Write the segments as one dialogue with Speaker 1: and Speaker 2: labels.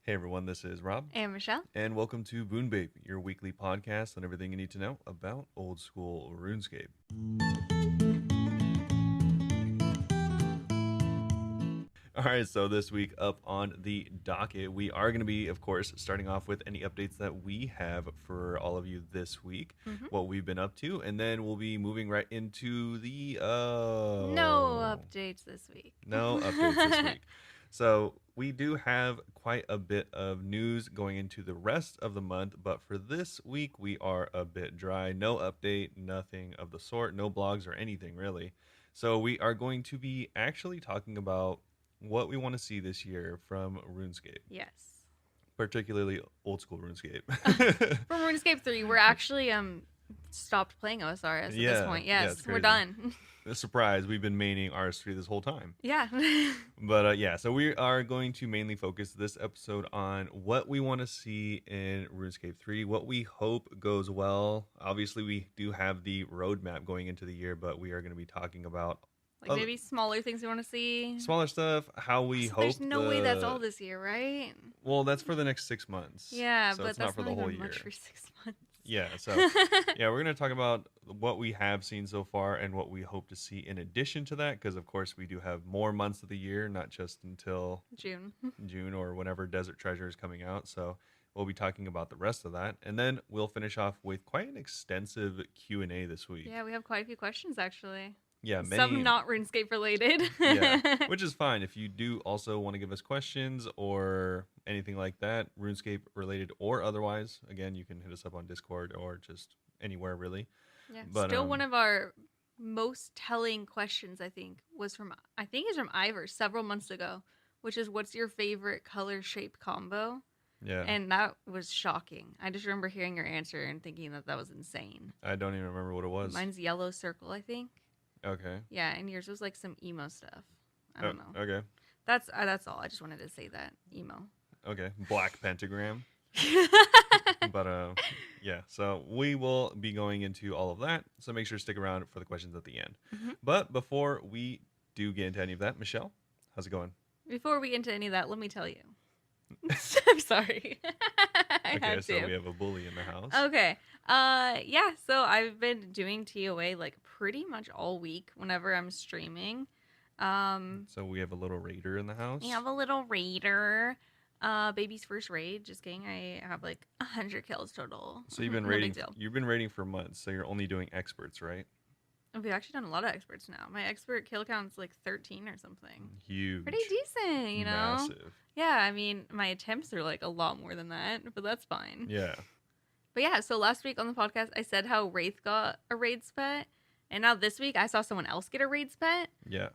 Speaker 1: Hey everyone, this is Rob,
Speaker 2: And Michelle.
Speaker 1: and welcome to Bunebape, your weekly podcast on everything you need to know about old school RuneScape. All right, so this week up on the docket, we are going to be, of course, starting off with any updates that we have for all of you this week, what we've been up to, and then we'll be moving right into the
Speaker 2: No updates this week.
Speaker 1: no updates this week. So we do have quite a bit of news going into the rest of the month, but for this week we are a bit dry. No update, nothing of the sort, no blogs or anything really. So we are going to be actually talking about what we want to see this year from RuneScape,
Speaker 2: Yes.
Speaker 1: particularly old school RuneScape.
Speaker 2: From RuneScape 3, we're actually stopped playing OSRS at this point.
Speaker 1: Yeah,
Speaker 2: Yes,
Speaker 1: it's
Speaker 2: we're
Speaker 1: crazy.
Speaker 2: done.
Speaker 1: A surprise, we've been maining RS3 this whole time.
Speaker 2: Yeah.
Speaker 1: But yeah, so we are going to mainly focus this episode on what we want to see in RuneScape 3, what we hope goes well. Obviously, we do have the roadmap going into the year, but we are going to be talking about
Speaker 2: Like maybe smaller things we want to see.
Speaker 1: smaller stuff, how we hope.
Speaker 2: There's no way that's all this year, right?
Speaker 1: Well, that's for the next 6 months.
Speaker 2: Yeah,
Speaker 1: so
Speaker 2: but
Speaker 1: it's
Speaker 2: that's
Speaker 1: not for the whole year.
Speaker 2: much for 6 months.
Speaker 1: Yeah, so yeah, we're going to talk about what we have seen so far and what we hope to see in addition to that, because of course we do have more months of the year, not just until June or whenever Desert Treasure is coming out. So we'll be talking about the rest of that, and then we'll finish off with quite an extensive Q&A this week.
Speaker 2: Yeah, we have quite a few questions actually.
Speaker 1: Yeah,
Speaker 2: some not RuneScape related.
Speaker 1: Yeah, which is fine. If you do also want to give us questions or anything like that, RuneScape related or otherwise, again, you can hit us up on Discord or just anywhere really.
Speaker 2: Yeah,
Speaker 1: But,
Speaker 2: still one of our most telling questions, I think it's from Ivor several months ago, which is what's your favorite color shape combo?
Speaker 1: Yeah.
Speaker 2: And that was shocking. I just remember hearing your answer and thinking that was insane.
Speaker 1: I don't even remember what it was.
Speaker 2: Mine's yellow circle, I think.
Speaker 1: Okay.
Speaker 2: Yeah, and yours was like some emo stuff. I don't know.
Speaker 1: Okay.
Speaker 2: That's all. I just wanted to say that. Emo.
Speaker 1: Okay. Black pentagram. But yeah, so we will be going into all of that. So make sure to stick around for the questions at the end. But before we do get into any of that, Michelle, how's it going?
Speaker 2: Before we get into any of that, let me tell you. I'm sorry.
Speaker 1: Okay, so we have a bully in the house.
Speaker 2: Okay. Yeah, so I've been doing TOA like pretty much all week whenever I'm streaming.
Speaker 1: So we have a little raider in the house.
Speaker 2: We have a little raider. Baby's first raid. Just kidding. I have like 100 kills total.
Speaker 1: So you've been raiding. You've been raiding for months. So you're only doing experts, right?
Speaker 2: We've actually done a lot of experts now. My expert kill count's like 13 or something.
Speaker 1: Huge.
Speaker 2: Pretty decent, you know?
Speaker 1: Massive.
Speaker 2: Yeah, I mean, my attempts are like a lot more than that, but that's fine.
Speaker 1: Yeah.
Speaker 2: But yeah, so last week on the podcast, I said how Wraith got a raid's pet. And now this week, I saw someone else get a raid's pet.
Speaker 1: Yeah.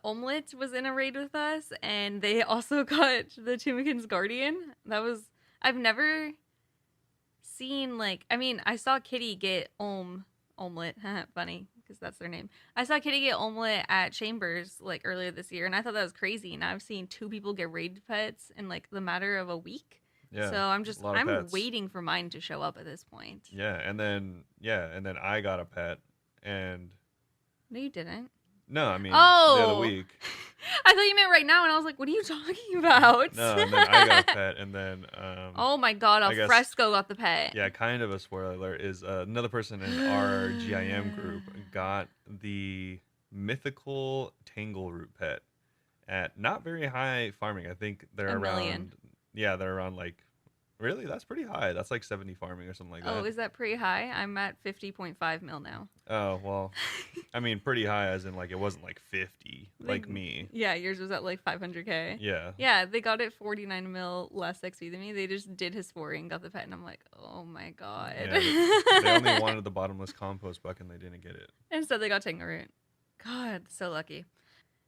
Speaker 2: Omelette was in a raid with us, and they also got the Timikin's Guardian. I've never seen, like, I mean, I saw Kitty get Omelette. Funny, because that's their name. I saw Kitty get Omelette at Chambers, like, earlier this year, and I thought that was crazy. And I've seen 2 people get raid pets in, like, the matter of a week.
Speaker 1: Yeah.
Speaker 2: So I'm waiting for mine to show up at this point.
Speaker 1: Yeah, and then I got a pet, and
Speaker 2: No, you didn't.
Speaker 1: no, I mean the other week.
Speaker 2: I thought you meant right now, and I was like, "What are you talking about?"
Speaker 1: No, and then I got a pet, and then
Speaker 2: oh my god, Alfresco got the pet.
Speaker 1: Yeah, kind of a spoiler alert is another person in our GIM group got the mythical Tangle Root pet at not very high farming. I think they're
Speaker 2: $1
Speaker 1: around.
Speaker 2: million.
Speaker 1: Yeah, they're around like. Really, that's pretty high. That's like 70 farming or something like that.
Speaker 2: Oh, is that pretty high? I'm at 50.5 mil now.
Speaker 1: Oh well, I mean pretty high as in like it wasn't like 50 like me.
Speaker 2: Yeah, yours was at like 500k.
Speaker 1: Yeah.
Speaker 2: Yeah, they got it 49 mil less XP than me. They just did his story and got the pet, and I'm like, oh my god.
Speaker 1: Yeah, they only wanted the bottomless compost buck and they didn't get it.
Speaker 2: Instead, they got Tangle Root. God, so lucky.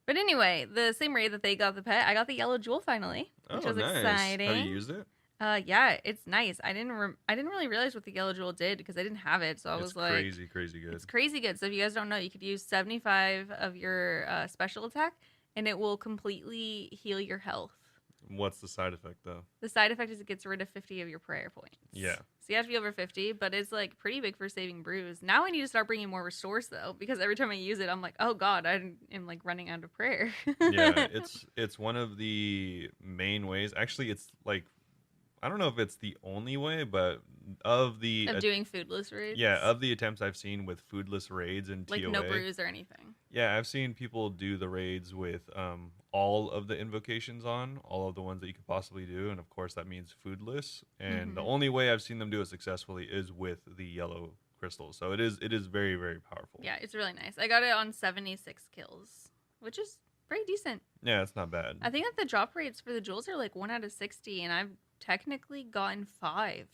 Speaker 2: But anyway, the same raid that they got the pet, I got the yellow jewel finally, which was
Speaker 1: nice.
Speaker 2: exciting.
Speaker 1: Have you used it?
Speaker 2: Yeah, it's nice. I didn't really realize what the yellow jewel did because I didn't have it, so I was like,
Speaker 1: crazy good.
Speaker 2: It's crazy good. So if you guys don't know, you could use 75 of your special attack, and it will completely heal your health.
Speaker 1: What's the side effect though?
Speaker 2: The side effect is it gets rid of 50 of your prayer points.
Speaker 1: Yeah.
Speaker 2: So you have to be over 50, but it's like pretty big for saving brews. Now I need to start bringing more restores though, because every time I use it, I'm like, oh god, I am like running out of prayer.
Speaker 1: Yeah, it's one of the main ways. Actually, it's like I don't know if it's the only way, but of the
Speaker 2: Of doing foodless
Speaker 1: yeah,
Speaker 2: raids,
Speaker 1: of the attempts I've seen with foodless raids in
Speaker 2: like no
Speaker 1: TOA,
Speaker 2: brews or anything.
Speaker 1: yeah, I've seen people do the raids with all of the invocations on, all of the ones that you could possibly do, and of course that means foodless. And the
Speaker 2: Hmm.
Speaker 1: only way I've seen them do it successfully is with the yellow crystals. So it is very very powerful.
Speaker 2: Yeah, it's really nice. I got it on 76 kills, which is pretty decent.
Speaker 1: Yeah, it's not bad.
Speaker 2: I think that the drop rates for the jewels are like 1 out of 60, and I've technically gotten 5.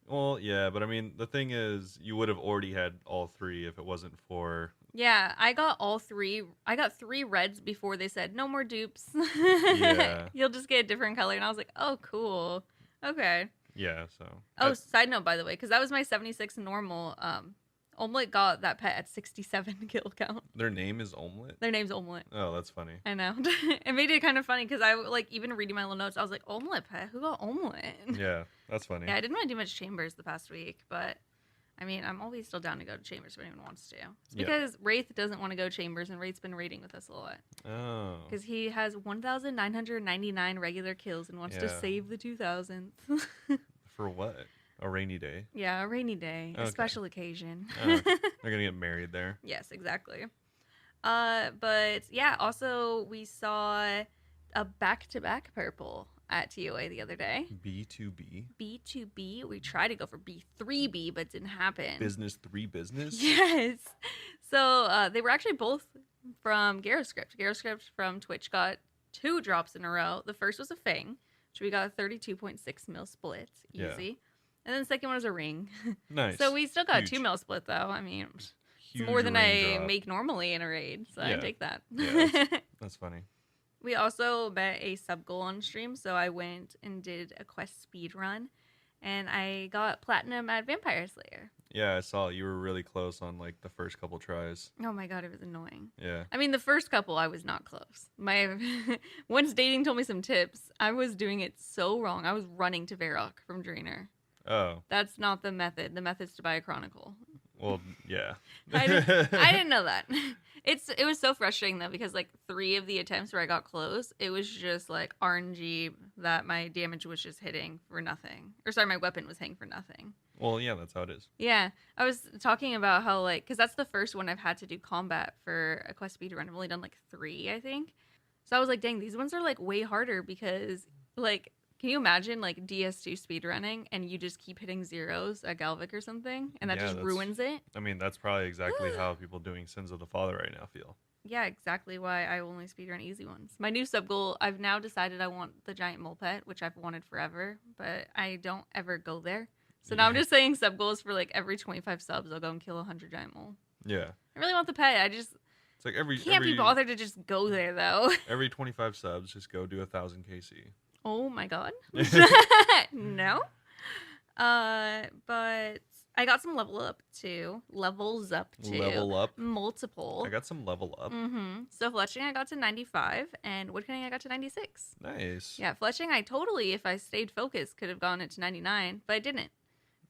Speaker 1: Well, yeah, but I mean the thing is, you would have already had all three if it wasn't for
Speaker 2: Yeah, I got all 3. I got 3 reds before they said no more dupes.
Speaker 1: yeah,
Speaker 2: You'll just get a different color, and I was like, oh, cool. Okay.
Speaker 1: yeah. So
Speaker 2: Oh, side note, by the way, because that was my 76 normal. Omelet got that pet at 67 kill count.
Speaker 1: their name is Omelet.
Speaker 2: Their name's Omelet.
Speaker 1: Oh, that's funny.
Speaker 2: I know. It made it kind of funny because I like even reading my little notes. I was like, Omelet pet? Who got Omelet?
Speaker 1: Yeah, that's funny.
Speaker 2: Yeah, I didn't really do much chambers the past week, but I mean, I'm always still down to go to chambers if anyone wants to. It's because Wraith doesn't want to go chambers, and Wraith's been raiding with us a lot.
Speaker 1: Oh,
Speaker 2: Because he has 1,999 regular kills and wants to
Speaker 1: Yeah.
Speaker 2: save the 2,000th.
Speaker 1: for what? A rainy day.
Speaker 2: Yeah, a rainy day, a
Speaker 1: Okay.
Speaker 2: special occasion.
Speaker 1: Oh, they're gonna get married there.
Speaker 2: Yes, exactly. But yeah, also we saw a back-to-back purple at TOA the other day.
Speaker 1: B2B.
Speaker 2: B2B. We tried to go for B3B, but it didn't happen.
Speaker 1: Business 3 business.
Speaker 2: Yes. So they were actually both from Garoscript. Garoscript from Twitch got 2 drops in a row. The first was a Fang, which we got a 32.6 mil split.
Speaker 1: Yeah.
Speaker 2: Easy. And then the second one was a ring.
Speaker 1: Nice.
Speaker 2: So we still got
Speaker 1: Huge.
Speaker 2: 2 mil split, though. I mean, it's
Speaker 1: Huge
Speaker 2: more than
Speaker 1: ring
Speaker 2: I
Speaker 1: drop.
Speaker 2: make normally in a raid, so
Speaker 1: Yeah.
Speaker 2: I take that.
Speaker 1: Yeah, That's funny.
Speaker 2: We also met a sub goal on stream, so I went and did a quest speed run, and I got platinum at Vampire Slayer.
Speaker 1: Yeah, I saw you were really close on like the first couple tries.
Speaker 2: Oh my god, it was annoying.
Speaker 1: Yeah.
Speaker 2: I mean, the first couple I was not close. My once dating told me some tips. I was doing it so wrong. I was running to Varrock from Draenor.
Speaker 1: Oh,
Speaker 2: That's not the method. The method's to buy a Chronicle.
Speaker 1: well, yeah.
Speaker 2: I didn't know that. It was so frustrating though because like 3 of the attempts where I got close, it was just like RNG that my damage was just hitting for nothing. Or sorry, my weapon was hitting for nothing.
Speaker 1: Well, yeah, that's how it is.
Speaker 2: Yeah, I was talking about how like because that's the first one I've had to do combat for a quest speedrun. I've only done like 3, I think. So I was like, dang, these ones are like way harder because like. Can you imagine like DS2 speedrunning and you just keep hitting zeros at Galvic or something and that
Speaker 1: Yeah,
Speaker 2: just
Speaker 1: that's-
Speaker 2: ruins it?
Speaker 1: I mean, that's probably exactly how people doing Sins of the Father right now feel.
Speaker 2: Yeah, exactly why I only speedrun easy ones. My new sub goal, I've now decided I want the giant mole pet, which I've wanted forever, but I don't ever go there. So now I'm
Speaker 1: Yeah.
Speaker 2: just saying sub goals for like every 25 subs, I'll go and kill 100 giant mole.
Speaker 1: Yeah.
Speaker 2: I really want the pet. I just
Speaker 1: It's like every
Speaker 2: can't be bothered to just go there though.
Speaker 1: every 25 subs, just go do 1,000 KC.
Speaker 2: Oh my god. No. But I got some levels up too.
Speaker 1: Level up.
Speaker 2: Multiple.
Speaker 1: I got some level up.
Speaker 2: So fletching I got to 95 and woodcutting I got to 96.
Speaker 1: Nice.
Speaker 2: Yeah, fletching I totally, if I stayed focused, could have gone it to 99, but I didn't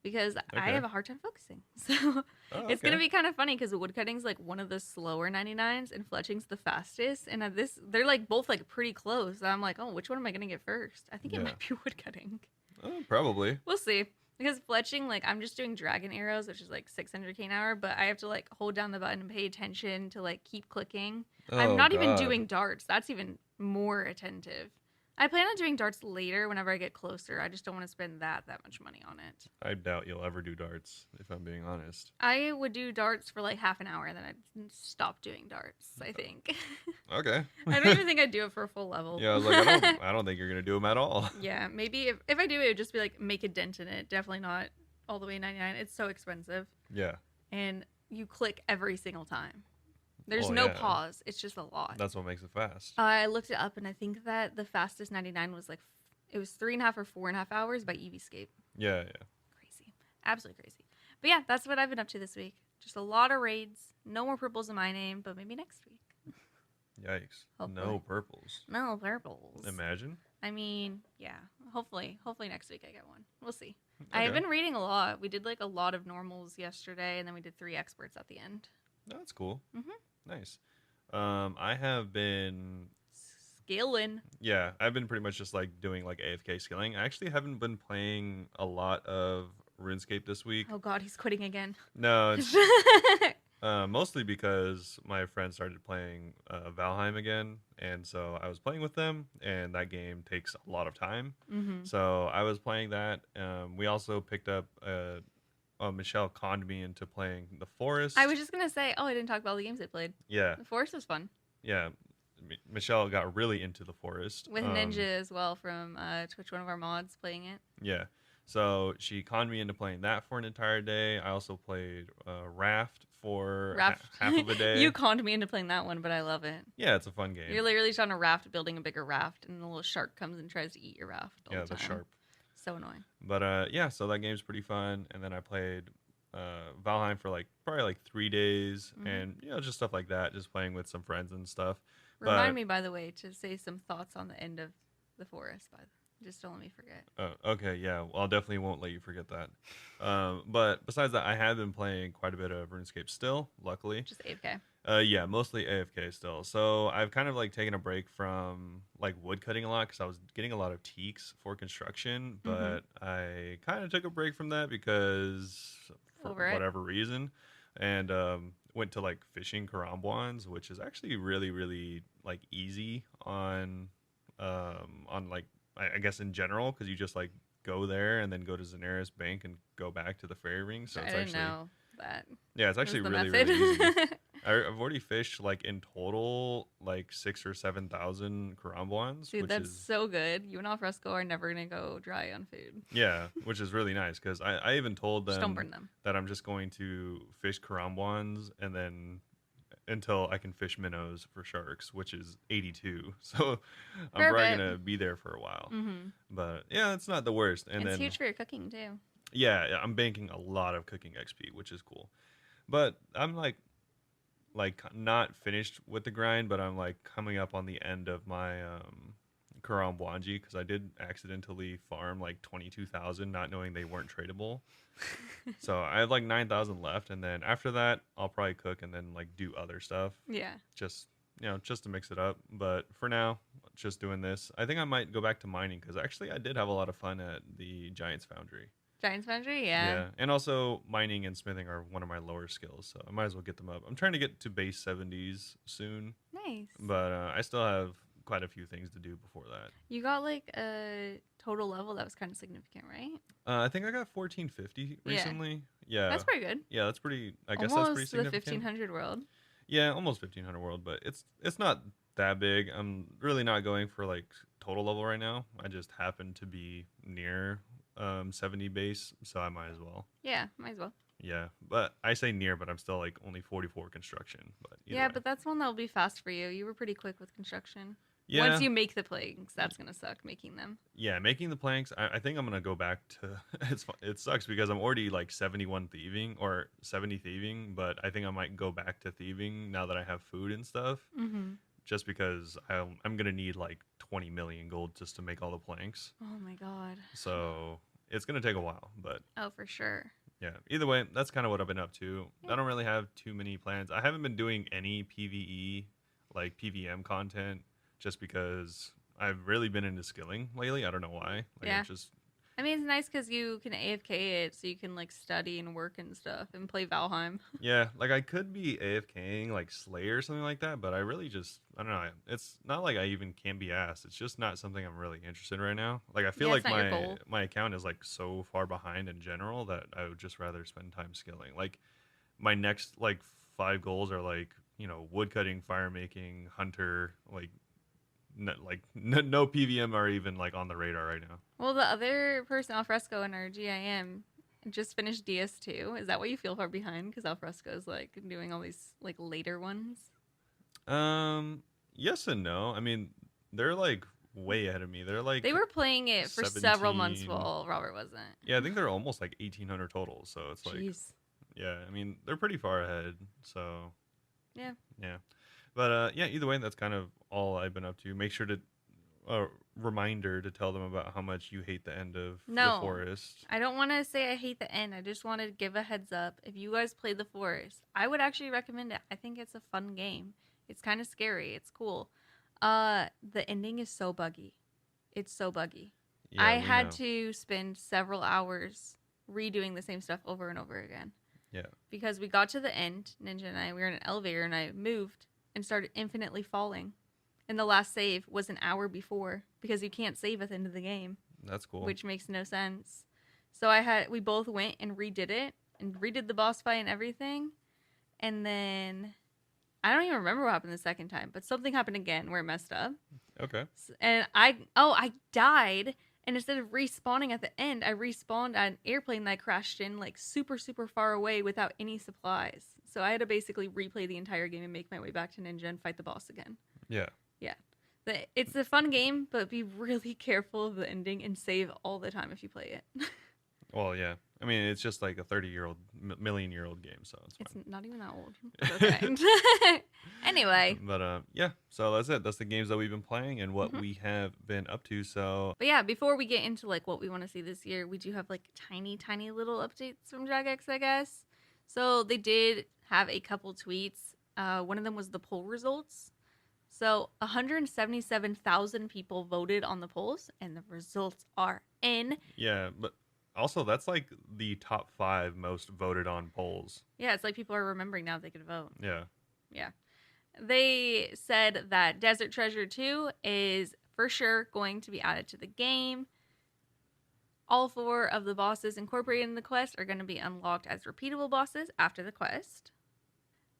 Speaker 2: because I
Speaker 1: Okay.
Speaker 2: have a hard time focusing. So
Speaker 1: Oh,
Speaker 2: it's gonna
Speaker 1: okay.
Speaker 2: be kind of funny because woodcutting's like one of the slower 99s and fletching's the fastest, and at this they're like both like pretty close. I'm like, oh, which one am I gonna get first? I think it
Speaker 1: Yeah.
Speaker 2: might be woodcutting.
Speaker 1: Oh, probably.
Speaker 2: We'll see. Because fletching, like, I'm just doing dragon arrows, which is like 600k an hour, but I have to like hold down the button and pay attention to like keep clicking. I'm
Speaker 1: Oh,
Speaker 2: not even
Speaker 1: God.
Speaker 2: doing darts. That's even more attentive. I plan on doing darts later whenever I get closer. I just don't want to spend that much money on it.
Speaker 1: I doubt you'll ever do darts, if I'm being honest.
Speaker 2: I would do darts for like half an hour, then I'd stop doing darts, I think.
Speaker 1: Okay.
Speaker 2: I don't even think I'd do it for a full level.
Speaker 1: Yeah, I was like, I don't think you're gonna do them at all.
Speaker 2: Yeah, maybe if I do it would just be like make a dent in it. Definitely not all the way 99. It's so expensive.
Speaker 1: Yeah,
Speaker 2: And you click every single time. There's
Speaker 1: Oh,
Speaker 2: no
Speaker 1: yeah.
Speaker 2: pause. It's just a lot.
Speaker 1: that's what makes it fast.
Speaker 2: I looked it up and I think that the fastest 99 was like it was 3.5 or 4.5 hours by EVscape.
Speaker 1: Yeah.
Speaker 2: Crazy, absolutely crazy. But yeah, that's what I've been up to this week. Just a lot of raids. No more purples in my name, but maybe next week.
Speaker 1: Yikes.
Speaker 2: Hopefully.
Speaker 1: No purples.
Speaker 2: No purples.
Speaker 1: Imagine.
Speaker 2: I mean, yeah. Hopefully next week I get one. We'll see.
Speaker 1: Okay.
Speaker 2: I've been reading a lot. We did like a lot of normals yesterday, and then we did 3 experts at the end.
Speaker 1: No, that's cool.
Speaker 2: Mhm.
Speaker 1: Nice. I have been
Speaker 2: Skillin'.
Speaker 1: Yeah, I've been pretty much just like doing like AFK skilling. I actually haven't been playing a lot of RuneScape this week.
Speaker 2: Oh god, he's quitting again.
Speaker 1: No, it's mostly because my friend started playing Valheim again, and so I was playing with them, and that game takes a lot of time.
Speaker 2: Mm-hmm.
Speaker 1: So I was playing that. We also picked up. Michelle conned me into playing The Forest.
Speaker 2: I was just gonna say, oh, I didn't talk about all the games I played.
Speaker 1: Yeah,
Speaker 2: The Forest was fun.
Speaker 1: yeah. Michelle got really into The Forest
Speaker 2: With Ninja as well from Twitch, one of our mods playing it.
Speaker 1: Yeah. So she conned me into playing that for an entire day. I also played Raft for half of a day.
Speaker 2: You conned me into playing that one, but I love it.
Speaker 1: Yeah, it's a fun game.
Speaker 2: You're literally just on a raft building a bigger raft, and the little shark comes and tries to eat your raft all the time.
Speaker 1: The sharp.
Speaker 2: So annoying.
Speaker 1: But yeah, so that game's pretty fun. And then I played Valheim for probably 3 days, and just stuff like that, just playing with some friends and stuff.
Speaker 2: Remind me, by the way, to say some thoughts on the end of The Forest. Just don't let me forget.
Speaker 1: Okay, yeah. Well, I definitely won't let you forget that. But besides that, I have been playing quite a bit of RuneScape still, luckily.
Speaker 2: Just AFK.
Speaker 1: Yeah, mostly AFK still. So I've kind of taken a break from wood cutting a lot because I was getting a lot of teaks for construction, but I kind of took a break from that because for whatever reason, and went to fishing karambwans, which is actually really really easy on I guess in general, because you just go there and then go to Zanaris Bank and go back to the ferry ring. So
Speaker 2: I didn't know that.
Speaker 1: Yeah, it's actually really really easy. I've already fished in total 6,000 or 7,000 karambwans.
Speaker 2: Dude, that's so good. You and Alfresco are never gonna go dry on food.
Speaker 1: Yeah, which is really nice because I even told them,
Speaker 2: don't burn them,
Speaker 1: that I'm just going to fish karambwans and then until I can fish minnows for sharks, which is 82. So I'm probably gonna be there for a while. But yeah, it's not the worst. And
Speaker 2: it's huge for your cooking too.
Speaker 1: Yeah, I'm banking a lot of cooking XP, which is cool. But I'm not finished with the grind, but I'm coming up on the end of my karambwanji because I did accidentally farm 22,000, not knowing they weren't tradable. So I have 9,000 left, and then after that I'll probably cook and then do other stuff.
Speaker 2: Yeah.
Speaker 1: Just just to mix it up. But for now, just doing this. I think I might go back to mining because actually I did have a lot of fun at the Giants Foundry.
Speaker 2: Giants Foundry, yeah.
Speaker 1: Yeah, and also mining and smithing are one of my lower skills, so I might as well get them up. I'm trying to get to base 70s soon.
Speaker 2: Nice.
Speaker 1: But I still have quite a few things to do before that.
Speaker 2: You got a total level that was kind of significant, right?
Speaker 1: I think I got 1450 recently. Yeah.
Speaker 2: That's pretty good.
Speaker 1: Yeah, that's pretty. I guess
Speaker 2: almost
Speaker 1: that's pretty significant.
Speaker 2: The 1500 world.
Speaker 1: Yeah, almost 1500 world, but it's not that big. I'm really not going for total level right now. I just happen to be near 70 base, so I might as well.
Speaker 2: Yeah, might as well.
Speaker 1: Yeah, but I say near, but I'm still only 44 construction. But
Speaker 2: yeah, but that's one that'll be fast for you. You were pretty quick with construction.
Speaker 1: Yeah.
Speaker 2: Once you make the planks, that's gonna suck making them.
Speaker 1: Yeah, making the planks. I think I'm gonna go back to. It sucks because I'm already 71 thieving or 70 thieving, but I think I might go back to thieving now that I have food and stuff. Just because I'm gonna need 20 million gold just to make all the planks.
Speaker 2: Oh my god.
Speaker 1: So it's gonna take a while, but
Speaker 2: oh, for sure.
Speaker 1: Yeah. Either way, that's kind of what I've been up to. Yeah. I don't really have too many plans. I haven't been doing any PVE PVM content just because I've really been into skilling lately. I don't know why.
Speaker 2: Yeah. I mean, it's nice because you can AFK it, so you can study and work and stuff and play Valheim.
Speaker 1: Yeah, I could be AFKing Slay or something like that, but I really just I don't know. It's not I even can be asked. It's just not something I'm really interested in right now. I feel my account is so far behind in general that I would just rather spend time skilling. My next 5 goals are woodcutting, fire making, hunter, no PVM are even on the radar right now.
Speaker 2: Well, the other person, Alfresco, in our GIM, just finished DS2. Is that why you feel far behind? Because Alfresco's doing all these later ones.
Speaker 1: Yes and no. I mean, they're way ahead of me. They're
Speaker 2: they were playing it for 17. Several months while Robert wasn't.
Speaker 1: Yeah, I think they're almost 1,800 total. So it's
Speaker 2: Jeez.
Speaker 1: Yeah, I mean they're pretty far ahead. So
Speaker 2: yeah.
Speaker 1: But yeah, either way, that's kind of all I've been up to. Make sure to reminder to tell them about how much you hate the end of The Forest.
Speaker 2: I don't want to say I hate the end. I just want to give a heads up. If you guys play The Forest, I would actually recommend it. I think it's a fun game. It's kind of scary. It's cool. The ending is so buggy. It's so buggy. I
Speaker 1: Yeah, we
Speaker 2: had
Speaker 1: know.
Speaker 2: to spend several hours redoing the same stuff over and over again
Speaker 1: Yeah.
Speaker 2: because we got to the end, Ninja and I, we were in an elevator and I moved and started infinitely falling. And the last save was an hour before because you can't save at the end of the game,
Speaker 1: That's cool.
Speaker 2: which makes no sense. So we both went and redid it and redid the boss fight and everything. And then I don't even remember what happened the second time, but something happened again where it messed up.
Speaker 1: Okay.
Speaker 2: And I died. And instead of respawning at the end, I respawned at an airplane that I crashed in like super, super far away without any supplies. So I had to basically replay the entire game and make my way back to Ninja and fight the boss again.
Speaker 1: Yeah.
Speaker 2: Yeah. It's a fun game, but be really careful of the ending and save all the time if you play it.
Speaker 1: Well, yeah. I mean, it's just like a 30-year-old, million-year-old game, so it's
Speaker 2: It's
Speaker 1: fine.
Speaker 2: not even that old. But okay. Anyway.
Speaker 1: But yeah. So that's it. That's the games that we've been playing and what
Speaker 2: Mhm.
Speaker 1: we have been up to. So
Speaker 2: But yeah, before we get into like what we want to see this year, we do have like tiny, tiny little updates from Jagex, I guess. So they did have a couple tweets. One of them was the poll results. So 177,000 people voted on the polls, and the results are in.
Speaker 1: yeah, but also that's like the top 5 most voted on polls.
Speaker 2: Yeah, it's like people are remembering now they could vote.
Speaker 1: Yeah.
Speaker 2: Yeah. They said that Desert Treasure 2 is for sure going to be added to the game. All 4 of the bosses incorporated in the quest are going to be unlocked as repeatable bosses after the quest.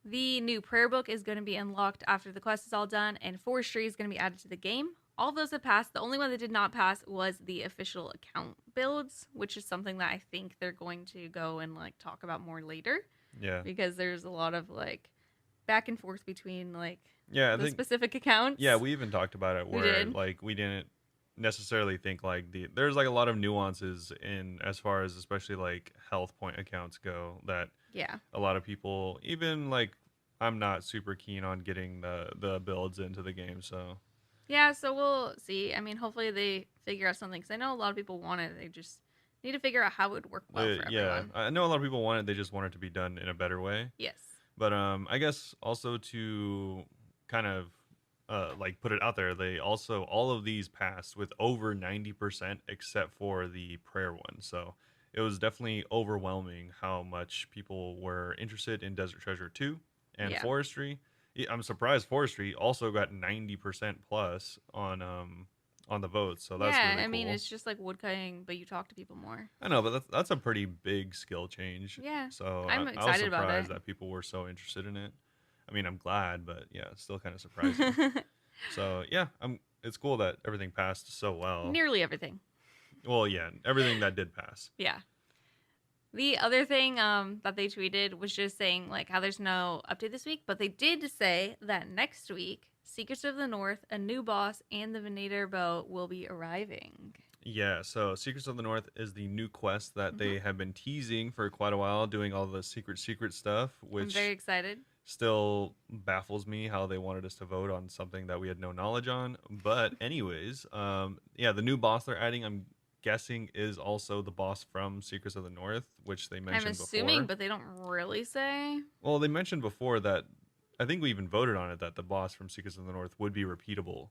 Speaker 2: The new prayer book is going to be unlocked after the quest is all done, and Forestry is going to be added to the game. All those have passed. The only one that did not pass was the official account builds, which is something that I think they're going to go and like talk about more later
Speaker 1: Yeah.
Speaker 2: because there's a lot of like back and forth between like
Speaker 1: Yeah, I
Speaker 2: the
Speaker 1: think
Speaker 2: specific accounts.
Speaker 1: yeah, we even talked about it
Speaker 2: We
Speaker 1: where
Speaker 2: did.
Speaker 1: like we didn't necessarily think like there's like a lot of nuances in as far as especially like health point accounts go that
Speaker 2: Yeah.
Speaker 1: a lot of people even like I'm not super keen on getting the builds into the game, so
Speaker 2: Yeah, so we'll see. I mean, hopefully they figure out something because I know a lot of people want it. They just need to figure out how it would work well for
Speaker 1: yeah,
Speaker 2: everyone.
Speaker 1: I know a lot of people want it, they just want it to be done in a better way.
Speaker 2: Yes.
Speaker 1: But I guess also to kind of like put it out there, they also all of these passed with over 90% except for the prayer one. So it was definitely overwhelming how much people were interested in Desert Treasure 2 and
Speaker 2: Yeah.
Speaker 1: Forestry. I'm surprised Forestry also got 90% plus on the votes, so that's
Speaker 2: Yeah,
Speaker 1: really
Speaker 2: I mean,
Speaker 1: cool.
Speaker 2: it's just like woodcutting, but you talk to people more.
Speaker 1: I know, but that's a pretty big skill change.
Speaker 2: Yeah.
Speaker 1: So
Speaker 2: I'm
Speaker 1: I was
Speaker 2: excited about
Speaker 1: surprised
Speaker 2: it.
Speaker 1: that people were so interested in it. I mean, I'm glad, but yeah, it's still kind of surprising. So yeah, It's cool that everything passed so well.
Speaker 2: Nearly everything.
Speaker 1: Well, yeah, everything that did pass.
Speaker 2: Yeah. The other thing that they tweeted was just saying like how there's no update this week, but they did say that next week, Secrets of the North, a new boss, and the Venator bow will be arriving.
Speaker 1: Yeah, so Secrets of the North is the new quest that
Speaker 2: Mm-hmm.
Speaker 1: they have been teasing for quite a while, doing all the secret stuff,
Speaker 2: I'm very
Speaker 1: which
Speaker 2: excited.
Speaker 1: still baffles me how they wanted us to vote on something that we had no knowledge on. But anyways, yeah, the new boss they're adding, I'm guessing, is also the boss from Secrets of the North, which they
Speaker 2: I'm
Speaker 1: mentioned
Speaker 2: assuming,
Speaker 1: before.
Speaker 2: but they don't really say.
Speaker 1: Well, they mentioned before that I think we even voted on it that the boss from Secrets of the North would be repeatable.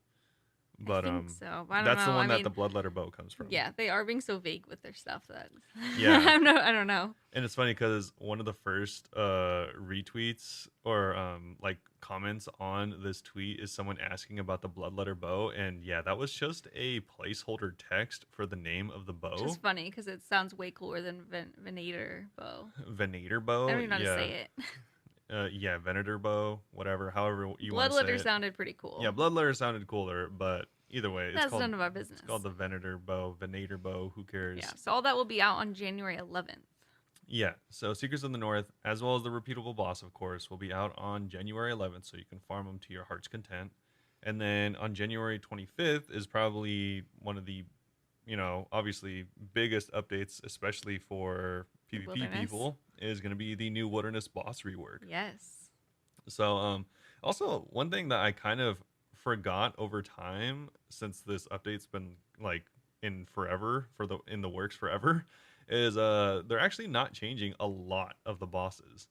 Speaker 2: I
Speaker 1: But
Speaker 2: think so. I don't
Speaker 1: that's the
Speaker 2: know. I
Speaker 1: one that the
Speaker 2: mean,
Speaker 1: bloodletter bow comes from.
Speaker 2: yeah, they are being so vague with their stuff that
Speaker 1: Yeah.
Speaker 2: I don't know.
Speaker 1: And it's funny because one of the first retweets or like comments on this tweet is someone asking about the bloodletter bow, and yeah, that was just a placeholder text for the name of the
Speaker 2: Which
Speaker 1: bow.
Speaker 2: is funny because it sounds way cooler than Venator bow.
Speaker 1: Venator
Speaker 2: I
Speaker 1: bow,
Speaker 2: don't even know how to
Speaker 1: yeah,
Speaker 2: say it.
Speaker 1: yeah, Venator bow, whatever, however you want to say
Speaker 2: Bloodletter
Speaker 1: it.
Speaker 2: sounded pretty cool.
Speaker 1: Yeah, bloodletter sounded cooler, but either way,
Speaker 2: That's none of our business.
Speaker 1: it's called the Venator bow, Venator bow. Who cares?
Speaker 2: Yeah, so all that will be out on January 11th.
Speaker 1: Yeah, so Secrets of the North, as well as the repeatable boss, of course, will be out on January 11th, so you can farm them to your heart's content. And then on January 25th is probably one of the, obviously biggest updates, especially for PvP
Speaker 2: Wilderness.
Speaker 1: people, is going to be the new Wilderness boss rework.
Speaker 2: Yes.
Speaker 1: So, also one thing that I kind of forgot over time, since this update's been like in forever in the works forever, is they're actually not changing a lot of the bosses.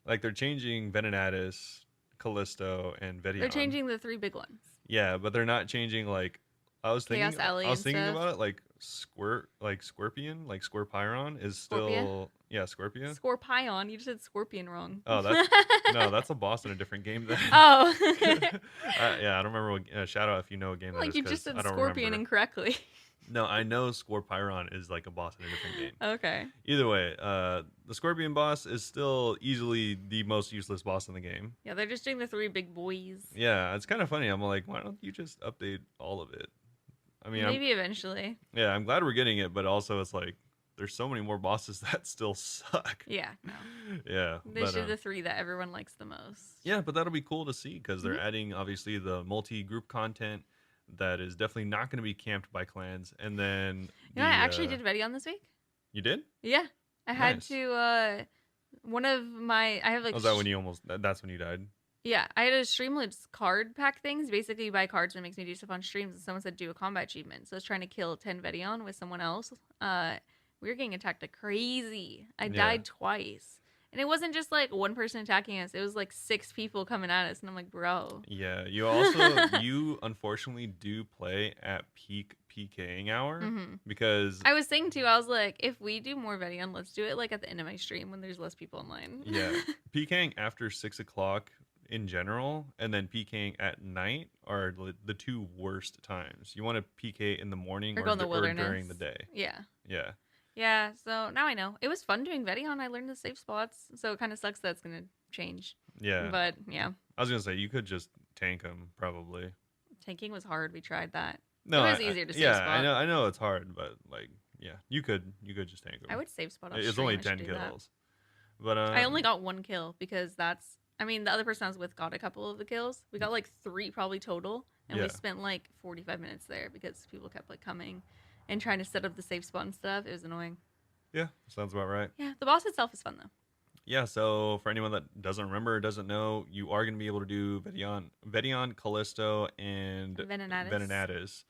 Speaker 1: Like they're changing Venenatis, Callisto, and Vedion.
Speaker 2: They're changing the 3 big ones.
Speaker 1: Yeah, but they're not changing like
Speaker 2: Chaos
Speaker 1: I
Speaker 2: Alley
Speaker 1: was
Speaker 2: and
Speaker 1: thinking
Speaker 2: stuff.
Speaker 1: about it like Scorpion, like Scorpion is
Speaker 2: Scorpia.
Speaker 1: still Scorpia.
Speaker 2: Scorpion. You just said scorpion wrong.
Speaker 1: Oh, that's no, that's a boss in a different game then.
Speaker 2: Oh.
Speaker 1: Yeah, I don't remember what shout out if you know what game that
Speaker 2: Like
Speaker 1: is
Speaker 2: you just
Speaker 1: cuz
Speaker 2: said
Speaker 1: I don't
Speaker 2: scorpion
Speaker 1: remember.
Speaker 2: incorrectly.
Speaker 1: No, I know Scorpion is like a boss in a different game.
Speaker 2: Okay.
Speaker 1: Either way, the Scorpion boss is still easily the most useless boss in the game.
Speaker 2: Yeah, they're just doing the three big boys.
Speaker 1: Yeah, it's kind of funny. I'm like, why don't you just update all of it? I mean,
Speaker 2: Maybe eventually.
Speaker 1: I'm glad we're getting it, but also it's like there's so many more bosses that still suck.
Speaker 2: Yeah, no.
Speaker 1: Yeah,
Speaker 2: They
Speaker 1: but
Speaker 2: should the three that everyone likes the most.
Speaker 1: yeah, but that'll be cool to see because they're
Speaker 2: Mhm.
Speaker 1: adding obviously the multi-group content that is definitely not going to be camped by clans, and then
Speaker 2: You know, I actually did Vedion this week.
Speaker 1: you did?
Speaker 2: Yeah. I had
Speaker 1: Nice.
Speaker 2: to one of my I have like
Speaker 1: Was that when you that's when you died?
Speaker 2: yeah, I had a Streamlabs card pack things. Basically, you buy cards and it makes me do stuff on streams. And someone said do a combat achievement. So I was trying to kill 10 Vedion with someone else. We were getting attacked like crazy. I
Speaker 1: Yeah.
Speaker 2: died twice. And it wasn't just like one person attacking us. It was like 6 people coming at us. And I'm like, bro.
Speaker 1: Yeah, you also you unfortunately do play at peak PKing hour because
Speaker 2: I was saying too, I was like, if we do more Vedion, let's do it like at the end of my stream when there's less people online.
Speaker 1: yeah, PKing after 6 o'clock in general, and then PKing at night are the two worst times. You want to PK in the morning
Speaker 2: Or go in the
Speaker 1: or
Speaker 2: wilderness.
Speaker 1: during the day.
Speaker 2: Yeah.
Speaker 1: Yeah.
Speaker 2: Yeah, so now I know. It was fun doing Vedion. I learned the safe spots. So it kind of sucks that it's going to change.
Speaker 1: Yeah.
Speaker 2: But yeah,
Speaker 1: I was gonna say you could just tank them probably.
Speaker 2: tanking was hard. We tried that.
Speaker 1: No,
Speaker 2: It was easier to safe
Speaker 1: yeah,
Speaker 2: spot.
Speaker 1: I know it's hard, but like yeah, you could just tank them.
Speaker 2: I would save spot on
Speaker 1: It's
Speaker 2: stream.
Speaker 1: only
Speaker 2: I should
Speaker 1: 10
Speaker 2: do that.
Speaker 1: kills, but
Speaker 2: I only got 1 kill because that's. I mean, the other person I was with got a couple of the kills. We got like 3 probably total, and we
Speaker 1: Yeah.
Speaker 2: spent like 45 minutes there because people kept like coming and trying to set up the safe spot and stuff. It was annoying.
Speaker 1: yeah, sounds about right.
Speaker 2: Yeah, the boss itself is fun though.
Speaker 1: Yeah, so for anyone that doesn't remember or doesn't know, you are going to be able to do Vedion, Callisto, and
Speaker 2: Venenatis.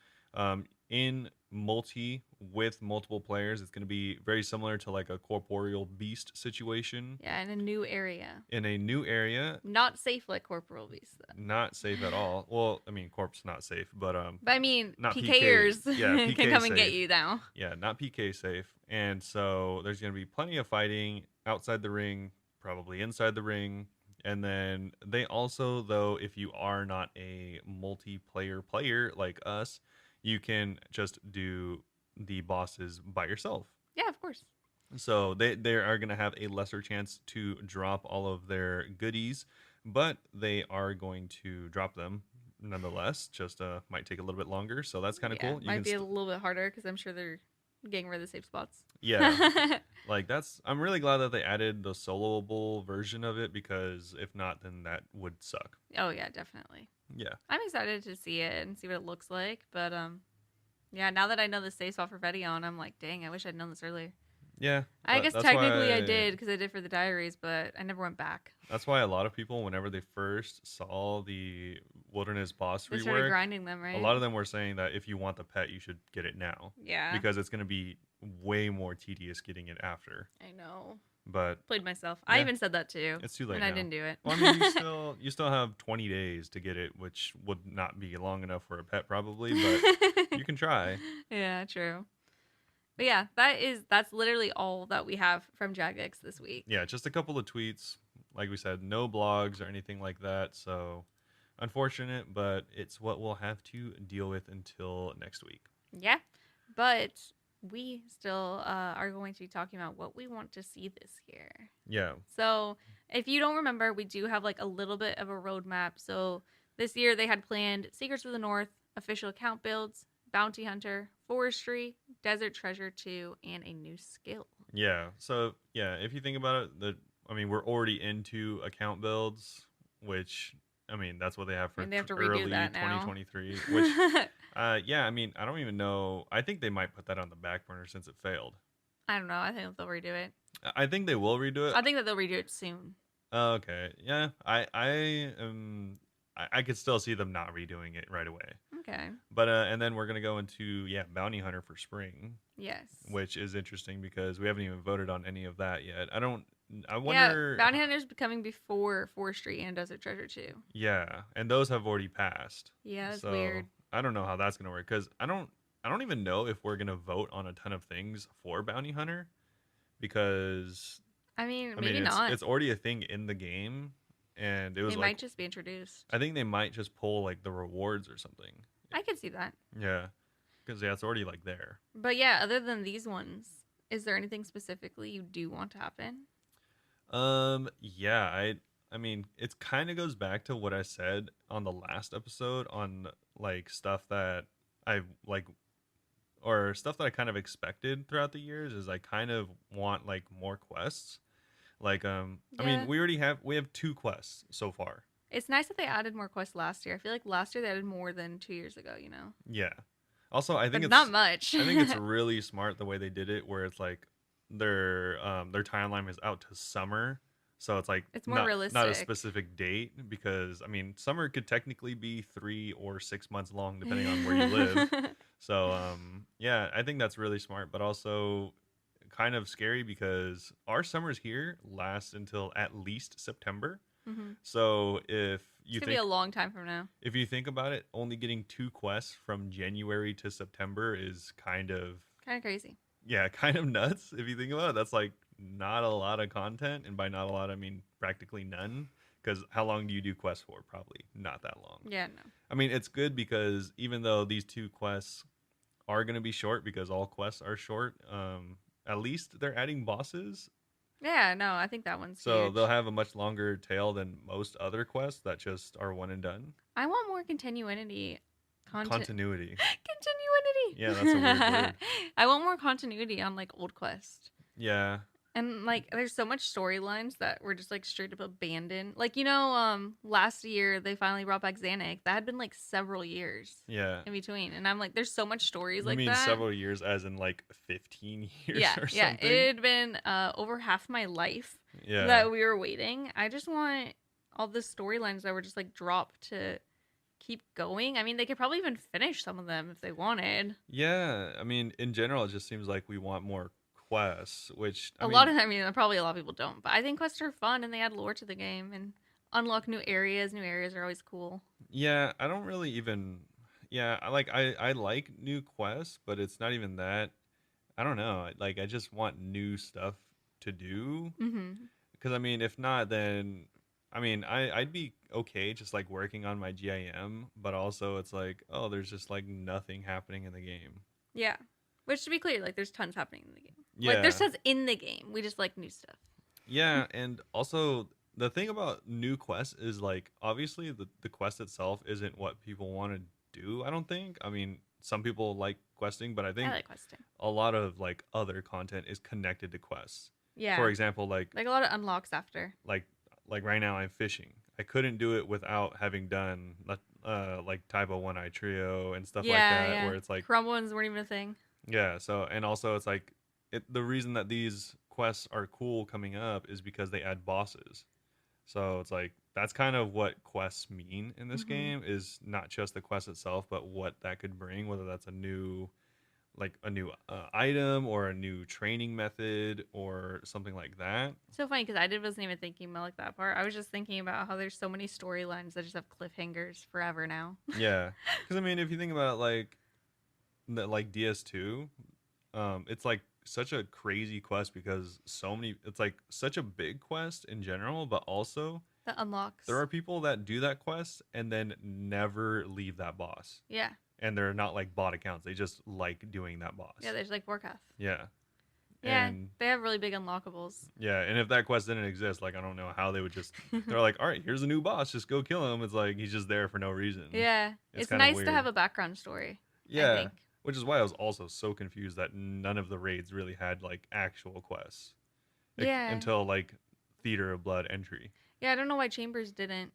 Speaker 1: in multi with multiple players. It's going to be very similar to like a corporeal beast situation
Speaker 2: Yeah, in a new area.
Speaker 1: in a new area.
Speaker 2: Not safe like Corporal Beast though.
Speaker 1: Not safe at all. Well, I mean, corp's not safe, but
Speaker 2: But I mean,
Speaker 1: not
Speaker 2: PKers
Speaker 1: PK. Yeah, PK
Speaker 2: can come and get
Speaker 1: safe.
Speaker 2: you now.
Speaker 1: Yeah, not PK safe. And so there's going to be plenty of fighting outside the ring, probably inside the ring. And then they also, though, if you are not a multiplayer player like us, you can just do the bosses by yourself.
Speaker 2: Yeah, of course.
Speaker 1: So they are going to have a lesser chance to drop all of their goodies, but they are going to drop them nonetheless. Just might take a little bit longer. So that's kind of cool. You
Speaker 2: Might
Speaker 1: can
Speaker 2: be a little bit harder because I'm sure they're getting rid of the safe spots.
Speaker 1: Yeah. Like I'm really glad that they added the soloable version of it because if not, then that would suck.
Speaker 2: Oh yeah, definitely.
Speaker 1: Yeah.
Speaker 2: I'm excited to see it and see what it looks like. But yeah, now that I know the safe spot for Vedion, I'm like, dang, I wish I'd known this earlier.
Speaker 1: Yeah.
Speaker 2: I guess
Speaker 1: that's
Speaker 2: technically
Speaker 1: why-
Speaker 2: I did because I did for the diaries, but I never went back.
Speaker 1: That's why a lot of people, whenever they first saw the Wilderness boss
Speaker 2: They started
Speaker 1: rework,
Speaker 2: grinding them, right?
Speaker 1: a lot of them were saying that if you want the pet, you should get it now
Speaker 2: Yeah.
Speaker 1: because it's going to be way more tedious getting it after.
Speaker 2: I know.
Speaker 1: But
Speaker 2: Played myself.
Speaker 1: Yeah.
Speaker 2: I even said that too.
Speaker 1: it's too late
Speaker 2: And
Speaker 1: now.
Speaker 2: I didn't do it.
Speaker 1: Well, I mean, you still have 20 days to get it, which would not be long enough for a pet probably, but you can try.
Speaker 2: Yeah, true. But yeah, that's literally all that we have from Jagex this week.
Speaker 1: Yeah, just a couple of tweets. Like we said, no blogs or anything like that. So unfortunate, but it's what we'll have to deal with until next week.
Speaker 2: Yeah, but we still are going to be talking about what we want to see this year.
Speaker 1: Yeah.
Speaker 2: So if you don't remember, we do have like a little bit of a roadmap. So this year they had planned Secrets of the North, official account builds, Bounty Hunter, Forestry, Desert Treasure 2, and a new skill.
Speaker 1: Yeah. So yeah, if you think about it, we're already into account builds, which that's what they have for
Speaker 2: And they have to redo
Speaker 1: early
Speaker 2: that now.
Speaker 1: 2023. Which yeah, I don't even know. I think they might put that on the back burner since it failed.
Speaker 2: I don't know. I think they'll redo it.
Speaker 1: I think they will redo it.
Speaker 2: I think that they'll redo it soon.
Speaker 1: Okay. Yeah. I could still see them not redoing it right away.
Speaker 2: Okay.
Speaker 1: But and then we're gonna go into Bounty Hunter for spring,
Speaker 2: Yes.
Speaker 1: which is interesting because we haven't even voted on any of that yet. I don't I
Speaker 2: Yeah,
Speaker 1: wonder.
Speaker 2: Bounty Hunter's becoming before Forestry and Desert Treasure too.
Speaker 1: Yeah, and those have already passed.
Speaker 2: Yeah, that's
Speaker 1: So
Speaker 2: weird.
Speaker 1: I don't know how that's gonna work because I don't even know if we're gonna vote on a ton of things for Bounty Hunter because
Speaker 2: I mean,
Speaker 1: I mean
Speaker 2: maybe not.
Speaker 1: it's already a thing in the game, and it was
Speaker 2: It
Speaker 1: like
Speaker 2: might just be introduced.
Speaker 1: I think they might just pull like the rewards or something.
Speaker 2: I could see that.
Speaker 1: Yeah, because yeah, it's already like there.
Speaker 2: But yeah, other than these ones, is there anything specifically you do want to happen?
Speaker 1: Yeah, I mean, it kind of goes back to what I said on the last episode on like stuff that I like or stuff that I kind of expected throughout the years is I kind of want like more quests. Like I mean,
Speaker 2: Yeah.
Speaker 1: we have two quests so far.
Speaker 2: It's nice that they added more quests last year. I feel like last year they added more than 2 years ago,
Speaker 1: Yeah. Also,
Speaker 2: But not much.
Speaker 1: I think it's really smart the way they did it where it's like their timeline is out to summer. So it's like
Speaker 2: It's more
Speaker 1: not a
Speaker 2: realistic.
Speaker 1: specific date because I mean, summer could technically be 3 or 6 months long depending on where you live. So yeah, I think that's really smart, but also kind of scary because our summers here last until at least September.
Speaker 2: Hmm.
Speaker 1: So
Speaker 2: It's gonna be a long time from now.
Speaker 1: if you think about it, only getting two quests from January to September is kind of
Speaker 2: Kind of crazy.
Speaker 1: yeah, kind of nuts if you think about it. That's like not a lot of content, and by not a lot I mean practically none. Because how long do you do quests for? Probably not that long.
Speaker 2: Yeah, no.
Speaker 1: I mean, it's good because even though these two quests are going to be short, because all quests are short, at least they're adding bosses,
Speaker 2: Yeah, no, I think that one's
Speaker 1: so
Speaker 2: huge.
Speaker 1: they'll have a much longer tail than most other quests that just are one and done.
Speaker 2: I want more continuity.
Speaker 1: Continuity.
Speaker 2: Continuity.
Speaker 1: Yeah, that's a weird word.
Speaker 2: I want more continuity on like old Quest.
Speaker 1: Yeah,
Speaker 2: And like there's so much storylines that were just like straight up abandoned. Like last year they finally brought back Xanax. That had been like several years
Speaker 1: yeah.
Speaker 2: in between. And I'm like there's so much stories
Speaker 1: You
Speaker 2: like
Speaker 1: mean
Speaker 2: that.
Speaker 1: several years, as in like 15 years
Speaker 2: Yeah,
Speaker 1: or
Speaker 2: yeah.
Speaker 1: something?
Speaker 2: It had been over half my life
Speaker 1: Yeah.
Speaker 2: that we were waiting. I just want all the storylines that were just like dropped to keep going. I mean, they could probably even finish some of them if they wanted.
Speaker 1: Yeah. I mean, in general, it just seems like we want more quests, which, I
Speaker 2: A
Speaker 1: mean,
Speaker 2: lot of, I mean, probably a lot of people don't, but I think quests are fun and they add lore to the game and unlock new areas. New areas are always cool.
Speaker 1: yeah, I don't really even, yeah, I like new quests, but it's not even that. I don't know. Like, I just want new stuff to do.
Speaker 2: Mm-hmm.
Speaker 1: Because, I mean, if not, then, I mean, I'd be okay just like working on my GIM, but also it's like, oh, there's just like nothing happening in the game.
Speaker 2: Yeah. Which to be clear, like there's tons happening in the game. Like
Speaker 1: Yeah.
Speaker 2: there's tons in the game. We just like new stuff.
Speaker 1: Yeah, and also the thing about new quests is like obviously the quest itself isn't what people want to do, I don't think. I mean, some people like questing, but I
Speaker 2: I
Speaker 1: think
Speaker 2: like questing.
Speaker 1: a lot of like other content is connected to quests.
Speaker 2: Yeah.
Speaker 1: For example,
Speaker 2: like a lot of unlocks after.
Speaker 1: like like right now I'm fishing. I couldn't do it without having done like Typo One Eye Trio and stuff like that where it's like
Speaker 2: Crumb ones weren't even a thing.
Speaker 1: yeah, so and also it's like the reason that these quests are cool coming up is because they add bosses. So it's like that's kind of what quests mean in this
Speaker 2: Mhm.
Speaker 1: game is not just the quest itself, but what that could bring, whether that's a new item or a new training method or something like that.
Speaker 2: So funny because wasn't even thinking about like that part. I was just thinking about how there's so many storylines that just have cliffhangers forever now.
Speaker 1: Yeah, because I mean, if you think about like DS2, it's like such a crazy quest because so many. It's like such a big quest in general, but also
Speaker 2: The unlocks.
Speaker 1: there are people that do that quest and then never leave that boss.
Speaker 2: Yeah.
Speaker 1: And they're not like bot accounts. They just like doing that boss.
Speaker 2: Yeah, there's like Warcraft.
Speaker 1: Yeah.
Speaker 2: Yeah,
Speaker 1: And
Speaker 2: they have really big unlockables.
Speaker 1: yeah, and if that quest didn't exist, like I don't know how they would just they're like, "All right, here's a new boss, just go kill him." It's like he's just there for no reason.
Speaker 2: Yeah,
Speaker 1: It's
Speaker 2: it's
Speaker 1: kinda
Speaker 2: nice
Speaker 1: weird.
Speaker 2: to have a background story. I
Speaker 1: Yeah.
Speaker 2: think.
Speaker 1: Which is why I was also so confused that none of the raids really had like actual quests.
Speaker 2: Yeah.
Speaker 1: Until like Theater of Blood entry.
Speaker 2: Yeah, I don't know why Chambers didn't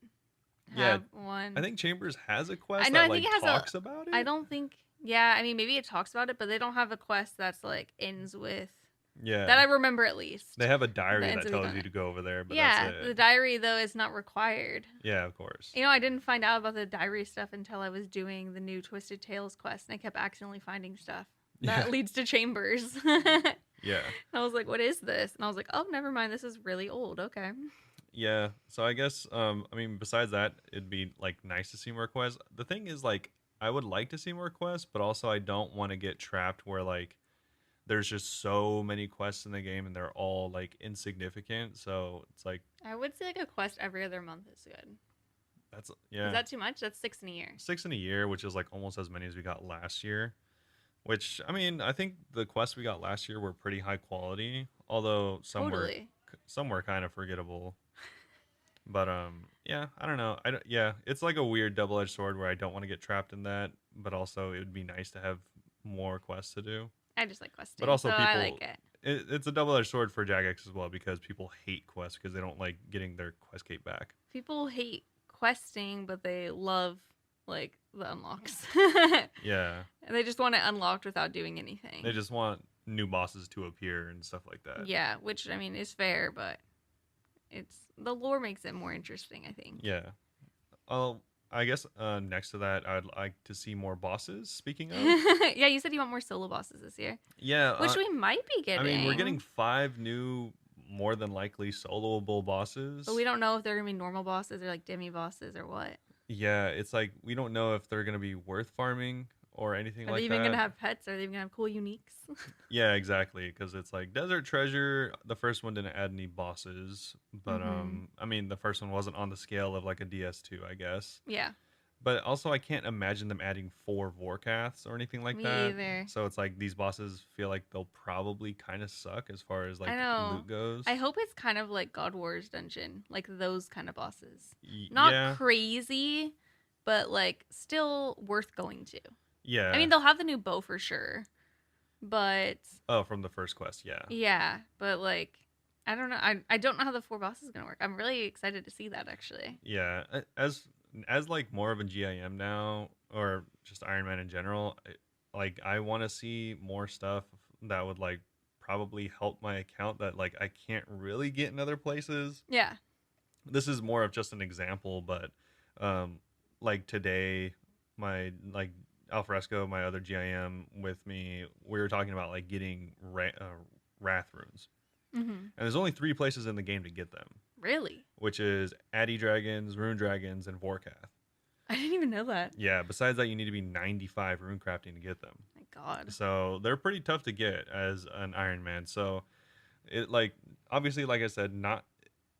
Speaker 1: Yeah,
Speaker 2: have one.
Speaker 1: I think Chambers has a quest
Speaker 2: I know,
Speaker 1: that
Speaker 2: I think
Speaker 1: like
Speaker 2: it has
Speaker 1: talks about it.
Speaker 2: I don't think. Yeah, I mean maybe it talks about it, but they don't have a quest that's like ends with
Speaker 1: Yeah.
Speaker 2: that I remember at least.
Speaker 1: They have a diary
Speaker 2: that
Speaker 1: that
Speaker 2: ends with
Speaker 1: tells
Speaker 2: on
Speaker 1: you
Speaker 2: it.
Speaker 1: to go over there, but
Speaker 2: Yeah,
Speaker 1: that's
Speaker 2: the
Speaker 1: it.
Speaker 2: diary though is not required.
Speaker 1: Yeah, of course.
Speaker 2: I didn't find out about the diary stuff until I was doing the new Twisted Tales quest, and I kept accidentally finding stuff that
Speaker 1: Yeah.
Speaker 2: leads to Chambers.
Speaker 1: Yeah.
Speaker 2: I was like, what is this? And I was like, oh, never mind. This is really old. Okay.
Speaker 1: Yeah. So I guess I mean besides that, it'd be like nice to see more quests. The thing is like I would like to see more quests, but also I don't want to get trapped where like there's just so many quests in the game and they're all like insignificant. So it's like
Speaker 2: I would say like a quest every other month is good.
Speaker 1: that's
Speaker 2: Is
Speaker 1: yeah,
Speaker 2: that too much? That's 6 in a year.
Speaker 1: 6 in a year, which is like almost as many as we got last year. Which I mean, I think the quests we got last year were pretty high quality, although
Speaker 2: Totally.
Speaker 1: some were kind of forgettable. But yeah, I don't know. I don't, yeah, it's like a weird double-edged sword where I don't want to get trapped in that, but also it would be nice to have more quests to do.
Speaker 2: I just like
Speaker 1: But
Speaker 2: questing, so
Speaker 1: also
Speaker 2: I like
Speaker 1: people
Speaker 2: it.
Speaker 1: it's a double-edged sword for Jagex as well because people hate quests because they don't like getting their quest cape back.
Speaker 2: People hate questing, but they love like the unlocks.
Speaker 1: Yeah.
Speaker 2: They just want it unlocked without doing
Speaker 1: They
Speaker 2: anything.
Speaker 1: just want new bosses to appear and stuff like that.
Speaker 2: Yeah, which I mean is fair, but it's the lore makes it more interesting, I think.
Speaker 1: Yeah. I guess next to that, I'd like to see more bosses. Speaking of,
Speaker 2: Yeah, you said you want more solo bosses this year,
Speaker 1: yeah,
Speaker 2: which we might be
Speaker 1: I
Speaker 2: getting.
Speaker 1: mean, we're getting 5 new, more than likely soloable bosses.
Speaker 2: But we don't know if they're gonna be normal bosses or like demi bosses or what.
Speaker 1: Yeah, it's like we don't know if they're gonna be worth farming or anything
Speaker 2: Are
Speaker 1: like
Speaker 2: they even
Speaker 1: that.
Speaker 2: gonna have pets? Are they even gonna have cool uniques?
Speaker 1: Yeah, exactly. Because it's like Desert Treasure. The first one didn't add any bosses, but
Speaker 2: Mm-hmm.
Speaker 1: I mean, the first one wasn't on the scale of like a DS2, I guess.
Speaker 2: Yeah,
Speaker 1: But also, I can't imagine them adding 4 Vorkaths or anything like
Speaker 2: me
Speaker 1: that.
Speaker 2: either.
Speaker 1: So it's like these bosses feel like they'll probably kind of suck as far as
Speaker 2: I
Speaker 1: like
Speaker 2: know.
Speaker 1: loot goes.
Speaker 2: I hope it's kind of like God Wars dungeon, like those kind of bosses. Not
Speaker 1: Yeah,
Speaker 2: crazy, but like still worth going to.
Speaker 1: yeah.
Speaker 2: I mean, they'll have the new bow for sure, but
Speaker 1: Oh, from the first quest, yeah.
Speaker 2: yeah, but like I don't know. I don't know how the 4 bosses is gonna work. I'm really excited to see that actually.
Speaker 1: Yeah, as like more of a GIM now, or just Iron Man in general, like I want to see more stuff that would like probably help my account that like I can't really get in other places.
Speaker 2: Yeah.
Speaker 1: This is more of just an example, but um, like today, my like Alfresco, my other GIM with me, we were talking about like getting wrath runes,
Speaker 2: Mm-hmm.
Speaker 1: and there's only 3 places in the game to get them,
Speaker 2: Really?
Speaker 1: which is Addy Dragons, Rune Dragons, and Vorkath.
Speaker 2: I didn't even know that.
Speaker 1: Yeah, besides that, you need to be 95 rune crafting to get them.
Speaker 2: My God.
Speaker 1: So they're pretty tough to get as an Iron Man. So it like obviously, like I said, not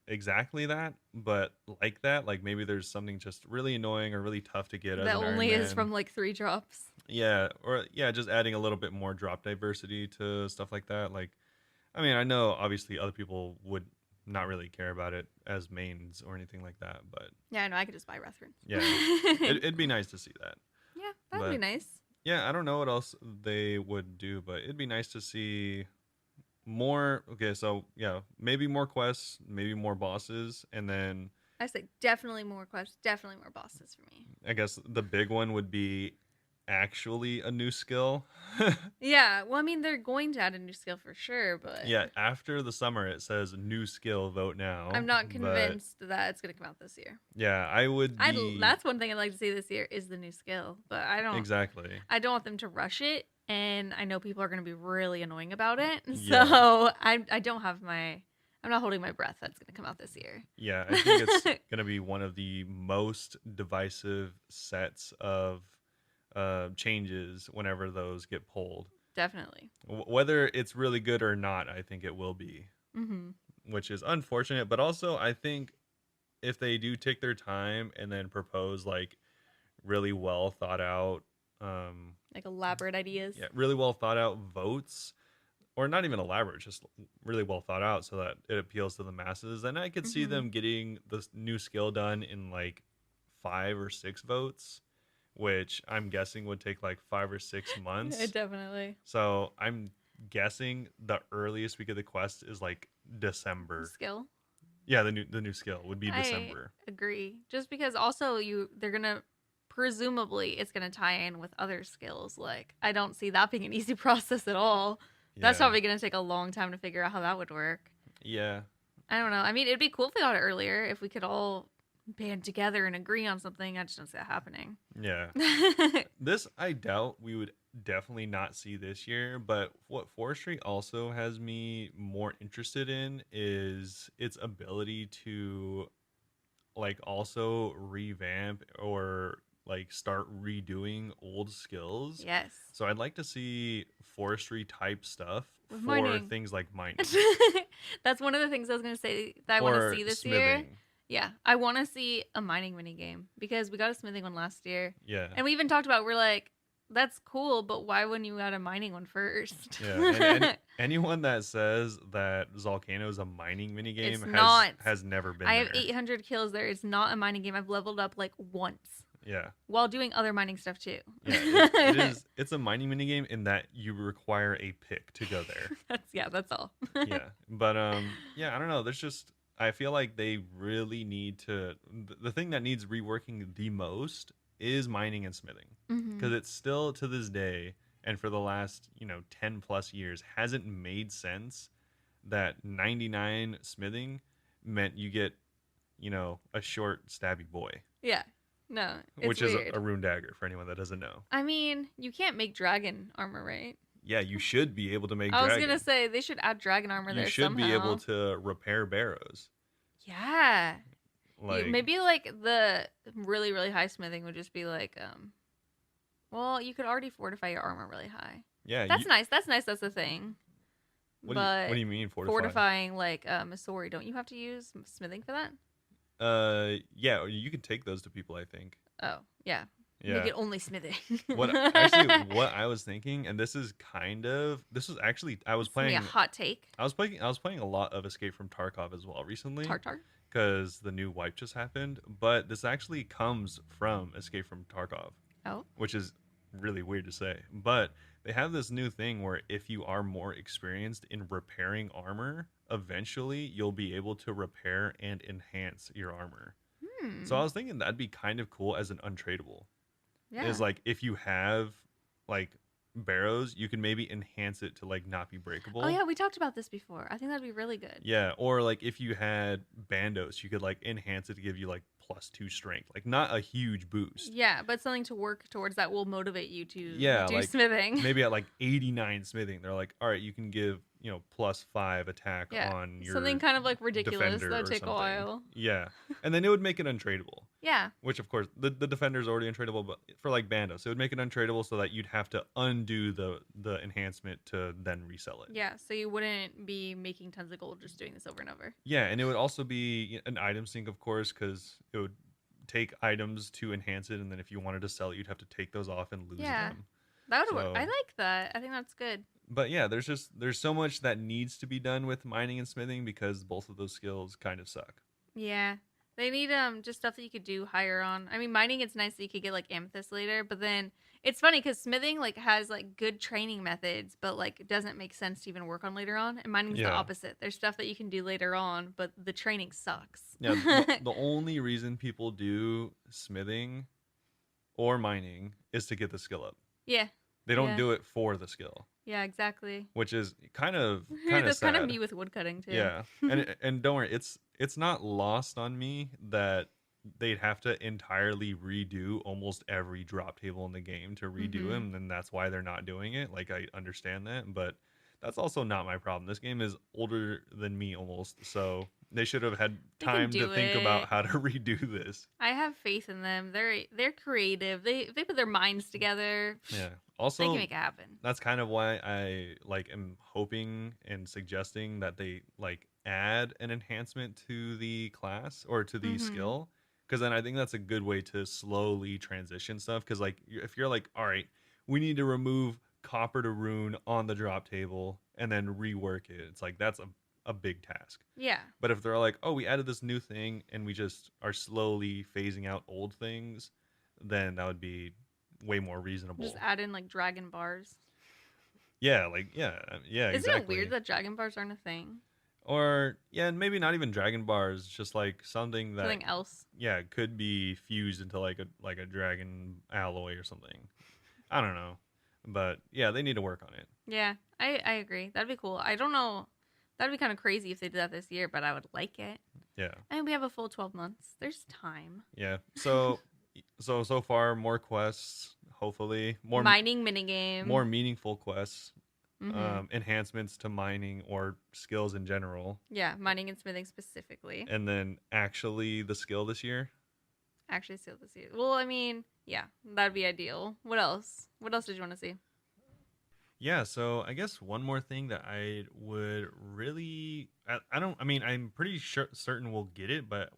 Speaker 1: exactly that, but like that. Like maybe there's something just really annoying or really tough to get as
Speaker 2: That
Speaker 1: an Iron
Speaker 2: only
Speaker 1: Man.
Speaker 2: is from like 3 drops.
Speaker 1: Yeah, or yeah, just adding a little bit more drop diversity to stuff like that. Like, I mean, I know obviously other people would not really care about it as mains or anything like that, but
Speaker 2: Yeah, I know. I could just buy reference.
Speaker 1: yeah, it'd be nice to see that.
Speaker 2: Yeah, that would
Speaker 1: But
Speaker 2: be nice.
Speaker 1: yeah, I don't know what else they would do, but it'd be nice to see more. Okay, so yeah, maybe more quests, maybe more bosses, and then
Speaker 2: I say definitely more quests, definitely more bosses for me.
Speaker 1: I guess the big one would be actually a new skill.
Speaker 2: Yeah, well, I mean, they're going to add a new skill for sure, but
Speaker 1: Yeah, after the summer it says new skill, vote now.
Speaker 2: I'm not
Speaker 1: But
Speaker 2: convinced that it's going to come out this year.
Speaker 1: yeah, I would be
Speaker 2: That's one thing I'd like to see this year is the new skill, but
Speaker 1: exactly.
Speaker 2: I don't want them to rush it, and I know people are going to be really annoying about it,
Speaker 1: Yeah.
Speaker 2: so I don't have my. I'm not holding my breath that's going to come out this year.
Speaker 1: Yeah, I think it's going to be one of the most divisive sets of changes whenever those get pulled.
Speaker 2: Definitely.
Speaker 1: Whether it's really good or not, I think it will be,
Speaker 2: Mm-hmm.
Speaker 1: which is unfortunate. But also, I think if they do take their time and then propose like really well thought out,
Speaker 2: Like elaborate ideas.
Speaker 1: yeah, really well thought out votes, or not even elaborate, just really well thought out, so that it appeals to the masses, then I could see
Speaker 2: Mm-hmm.
Speaker 1: them getting this new skill done in like 5 or 6 votes, which I'm guessing would take like 5 or 6 months.
Speaker 2: Definitely.
Speaker 1: So I'm guessing the earliest we get the quest is like December.
Speaker 2: Skill.
Speaker 1: Yeah, the new skill would be December.
Speaker 2: I agree. Just because also they're gonna presumably it's gonna tie in with other skills. Like I don't see that being an easy process at all. That's
Speaker 1: Yeah.
Speaker 2: probably gonna take a long time to figure out how that would work.
Speaker 1: Yeah.
Speaker 2: I don't know. I mean, it'd be cool if we got it earlier. If we could all band together and agree on something. I just don't see that happening.
Speaker 1: Yeah. This I doubt we would definitely not see this year. But what forestry also has me more interested in is its ability to like also revamp or like start redoing old skills.
Speaker 2: Yes.
Speaker 1: So I'd like to see forestry type stuff
Speaker 2: With
Speaker 1: for
Speaker 2: mining.
Speaker 1: things like mining
Speaker 2: That's one of the things I was going to say that I want to
Speaker 1: or
Speaker 2: see this year.
Speaker 1: smithing.
Speaker 2: Yeah, I want to see a mining mini game because we got a smithing one last year.
Speaker 1: Yeah.
Speaker 2: And we even talked about, we're like, that's cool, but why wouldn't you add a mining one first?
Speaker 1: Yeah, and anyone that says that Volcano is a mining
Speaker 2: It's
Speaker 1: minigame
Speaker 2: not.
Speaker 1: has never been
Speaker 2: I have
Speaker 1: there.
Speaker 2: 800 kills there. It's not a mining game. I've leveled up like once
Speaker 1: Yeah,
Speaker 2: while doing other mining stuff too.
Speaker 1: yeah, it is. It's a mining minigame in that you require a pick to go there.
Speaker 2: That's all.
Speaker 1: Yeah, but yeah, I don't know. There's just I feel like they really need to. The thing that needs reworking the most is mining and smithing because
Speaker 2: Hmm.
Speaker 1: it's still to this day and for the last 10 plus years hasn't made sense that 99 smithing meant you get a short stabby boy,
Speaker 2: Yeah. No, it's
Speaker 1: which is
Speaker 2: weird.
Speaker 1: a rune dagger for anyone that doesn't know.
Speaker 2: I mean, you can't make dragon armor, right?
Speaker 1: Yeah, you should be able to make
Speaker 2: I was gonna
Speaker 1: dragon.
Speaker 2: say they should add dragon armor
Speaker 1: You
Speaker 2: there
Speaker 1: should be able
Speaker 2: somehow.
Speaker 1: to repair barrows.
Speaker 2: Yeah.
Speaker 1: Like,
Speaker 2: Maybe like the really, really high smithing would just be like, well, you could already fortify your armor really high.
Speaker 1: yeah,
Speaker 2: That's nice. That's nice. That's a thing.
Speaker 1: what do
Speaker 2: But
Speaker 1: you mean fortify?
Speaker 2: fortifying like Masori, don't you have to use smithing for that?
Speaker 1: Yeah, you can take those to people, I think.
Speaker 2: Oh, yeah. Make
Speaker 1: Yeah.
Speaker 2: it only smithing.
Speaker 1: What I was thinking, and this was actually
Speaker 2: It's gonna be a hot take.
Speaker 1: I was playing a lot of Escape from Tarkov as well recently
Speaker 2: Tartar.
Speaker 1: because the new wipe just happened, but this actually comes from Escape from Tarkov,
Speaker 2: Oh.
Speaker 1: which is really weird to say. But they have this new thing where if you are more experienced in repairing armor, eventually you'll be able to repair and enhance your armor. So I
Speaker 2: Hmm.
Speaker 1: was thinking that'd be kind of cool as an untradeable.
Speaker 2: Yeah.
Speaker 1: Is like if you have like barrows, you can maybe enhance it to like not be
Speaker 2: Oh
Speaker 1: breakable.
Speaker 2: yeah, we talked about this before. I think that'd be really good.
Speaker 1: Yeah, or like if you had bandos, you could like enhance it to give you like +2 strength. Like not a huge boost.
Speaker 2: Yeah, but something to work towards that will motivate you to
Speaker 1: Yeah,
Speaker 2: do
Speaker 1: like
Speaker 2: smithing.
Speaker 1: maybe at like 89 smithing, they're like, all right, you can give, +5 attack
Speaker 2: Yeah.
Speaker 1: on your
Speaker 2: Something kind of like ridiculous
Speaker 1: defender
Speaker 2: that'd
Speaker 1: or
Speaker 2: take a
Speaker 1: something.
Speaker 2: while.
Speaker 1: Yeah. And then it would make it untradeable.
Speaker 2: Yeah.
Speaker 1: Which of course the defender's already untradeable, but for like bandos, it would make it untradeable so that you'd have to undo the enhancement to then resell it.
Speaker 2: Yeah, so you wouldn't be making tons of gold just doing this over and over.
Speaker 1: Yeah, and it would also be an item sync, of course, because it would take items to enhance it, and then if you wanted to sell it, you'd have to take those off and lose
Speaker 2: Yeah.
Speaker 1: them.
Speaker 2: That would work.
Speaker 1: So,
Speaker 2: I like that. I think that's good.
Speaker 1: but yeah, there's so much that needs to be done with mining and smithing because both of those skills kind of suck.
Speaker 2: Yeah. They need just stuff that you could do higher on. I mean, mining it's nice that you could get like amethyst later, but then it's funny cuz smithing like has like good training methods, but like it doesn't make sense to even work on later on. And mining's the
Speaker 1: Yeah.
Speaker 2: opposite. There's stuff that you can do later on, but the training sucks.
Speaker 1: Yeah, the only reason people do smithing or mining is to get the skill up.
Speaker 2: Yeah.
Speaker 1: They don't
Speaker 2: Yeah.
Speaker 1: do it for the skill,
Speaker 2: Yeah, exactly.
Speaker 1: which is kind of
Speaker 2: That's
Speaker 1: sad.
Speaker 2: kind of me with woodcutting too.
Speaker 1: Yeah, and don't worry, it's not lost on me that they'd have to entirely redo almost every drop table in the game to redo
Speaker 2: Mhm.
Speaker 1: them, and that's why they're not doing it. Like I understand that, but that's also not my problem. This game is older than me almost, so they should have had
Speaker 2: They can
Speaker 1: time to
Speaker 2: do
Speaker 1: think about
Speaker 2: it.
Speaker 1: how to redo this.
Speaker 2: I have faith in them. They're creative. They put their minds together.
Speaker 1: Yeah.
Speaker 2: They
Speaker 1: Also,
Speaker 2: can make it happen.
Speaker 1: that's kind of why I like am hoping and suggesting that they like add an enhancement to the class or to the
Speaker 2: Mhm.
Speaker 1: skill because then I think that's a good way to slowly transition stuff because like if you're like all right, we need to remove copper to rune on the drop table and then rework it, it's like that's a big task.
Speaker 2: Yeah.
Speaker 1: But if they're like, oh, we added this new thing and we just are slowly phasing out old things, then that would be way more
Speaker 2: Just
Speaker 1: reasonable.
Speaker 2: add in like dragon bars.
Speaker 1: Yeah, like yeah,
Speaker 2: Isn't it
Speaker 1: exactly.
Speaker 2: weird that dragon bars aren't a thing?
Speaker 1: Or yeah, and maybe not even dragon bars, just like something that
Speaker 2: Something else.
Speaker 1: yeah could be fused into like a dragon alloy or something. I don't know, but yeah, they need to work on it.
Speaker 2: Yeah, I agree. That'd be cool. I don't know. That'd be kind of crazy if they did that this year, but I would like it.
Speaker 1: Yeah,
Speaker 2: And we have a full 12 months. There's time.
Speaker 1: yeah. So far more quests. hopefully
Speaker 2: Mining minigame.
Speaker 1: more meaningful quests,
Speaker 2: Mm-hmm.
Speaker 1: enhancements to mining or skills in general,
Speaker 2: Yeah, mining and smithing specifically.
Speaker 1: and then actually the skill this year.
Speaker 2: Actually, seal this year. Well, I mean, yeah, that'd be ideal. What else? What else did you want to see?
Speaker 1: Yeah, so I guess one more thing that I would really, I don't, I mean, I'm pretty sure certain we'll get it, but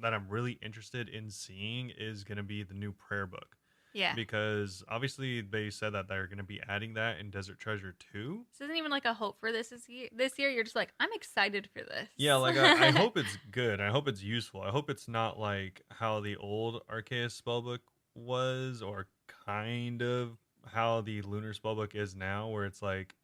Speaker 1: that I'm really interested in seeing is going to be the new prayer book,
Speaker 2: Yeah.
Speaker 1: because obviously they said that they're going to be adding that in Desert Treasure 2.
Speaker 2: This isn't even like a hope for this year. This year, you're just like, I'm excited for this.
Speaker 1: Yeah, like I hope it's good. I hope it's useful. I hope it's not like how the old Arceus spellbook was, or kind of how the Lunar spellbook is now, where it's like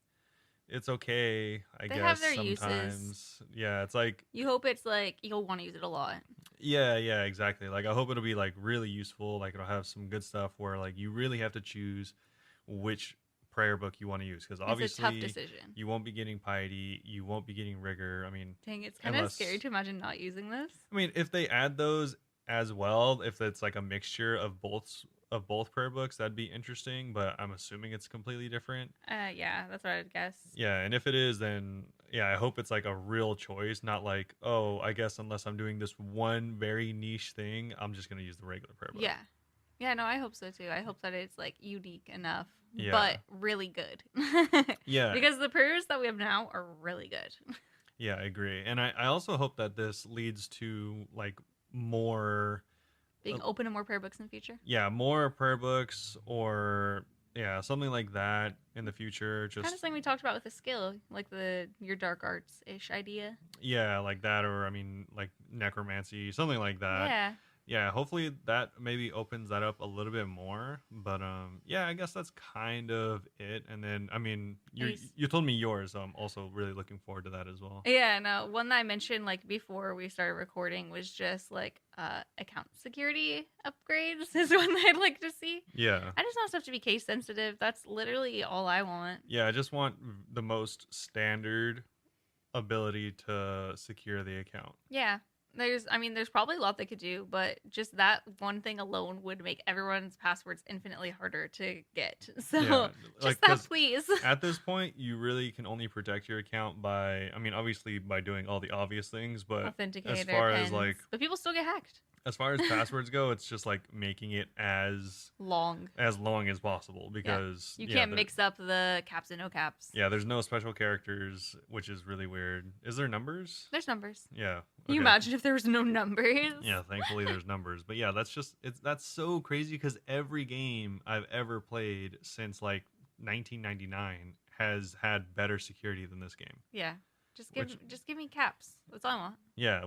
Speaker 1: it's okay, I
Speaker 2: They have
Speaker 1: guess
Speaker 2: their uses.
Speaker 1: sometimes. Yeah, it's like
Speaker 2: You hope it's like you'll want to use it a lot.
Speaker 1: yeah, exactly. Like I hope it'll be like really useful. Like it'll have some good stuff where like you really have to choose which prayer book you want to use, because
Speaker 2: It's a tough
Speaker 1: obviously
Speaker 2: decision.
Speaker 1: you won't be getting piety, you won't be getting rigor. I mean,
Speaker 2: Dang, it's kind of
Speaker 1: unless
Speaker 2: scary to imagine not using this.
Speaker 1: I mean, if they add those as well, if it's like a mixture of both prayer books, that'd be interesting. But I'm assuming it's completely different.
Speaker 2: Yeah, that's what I'd guess.
Speaker 1: Yeah, and if it is, then yeah, I hope it's like a real choice, not like, oh, I guess unless I'm doing this one very niche thing, I'm just gonna use the regular prayer book.
Speaker 2: Yeah. Yeah, no, I hope so too. I hope that it's like unique enough,
Speaker 1: Yeah.
Speaker 2: but really good.
Speaker 1: Yeah.
Speaker 2: Because the prayers that we have now are really good.
Speaker 1: Yeah, I agree. And I also hope that this leads to like more
Speaker 2: Being open to more prayer books in the future.
Speaker 1: yeah, more prayer books, or yeah, something like that in the future. Just
Speaker 2: Kind of something we talked about with the skill, like your dark arts ish idea.
Speaker 1: yeah, like that, or I mean like necromancy, something like that.
Speaker 2: Yeah.
Speaker 1: Yeah, hopefully that maybe opens that up a little bit more. But yeah, I guess that's kind of it. And then I mean, you told me yours, so I'm also really looking forward to that as well.
Speaker 2: Yeah, no, one that I mentioned like before we started recording was just like account security upgrades is one that I'd like to see.
Speaker 1: Yeah.
Speaker 2: I just want stuff to be case sensitive. That's literally all I want.
Speaker 1: Yeah, I just want the most standard ability to secure the account.
Speaker 2: Yeah. There's probably a lot they could do, but just that one thing alone would make everyone's passwords infinitely harder to get. So,
Speaker 1: Yeah,
Speaker 2: just
Speaker 1: like,
Speaker 2: that,
Speaker 1: 'cause
Speaker 2: please.
Speaker 1: at this point, you really can only protect your account by, I mean, obviously by doing all the obvious things, but
Speaker 2: Authenticator,
Speaker 1: as far
Speaker 2: pins.
Speaker 1: as like,
Speaker 2: But people still get hacked.
Speaker 1: as far as passwords go, it's just like making it as
Speaker 2: Long.
Speaker 1: long as possible, because
Speaker 2: You can't mix up the caps and no caps.
Speaker 1: yeah, there's no special characters, which is really weird. Is there numbers?
Speaker 2: There's numbers.
Speaker 1: Yeah.
Speaker 2: Can you imagine if there was no numbers?
Speaker 1: Yeah, thankfully there's numbers. But yeah, that's so crazy, because every game I've ever played since like 1999 has had better security than this game.
Speaker 2: Yeah. Just give me caps. That's all I want.
Speaker 1: Yeah,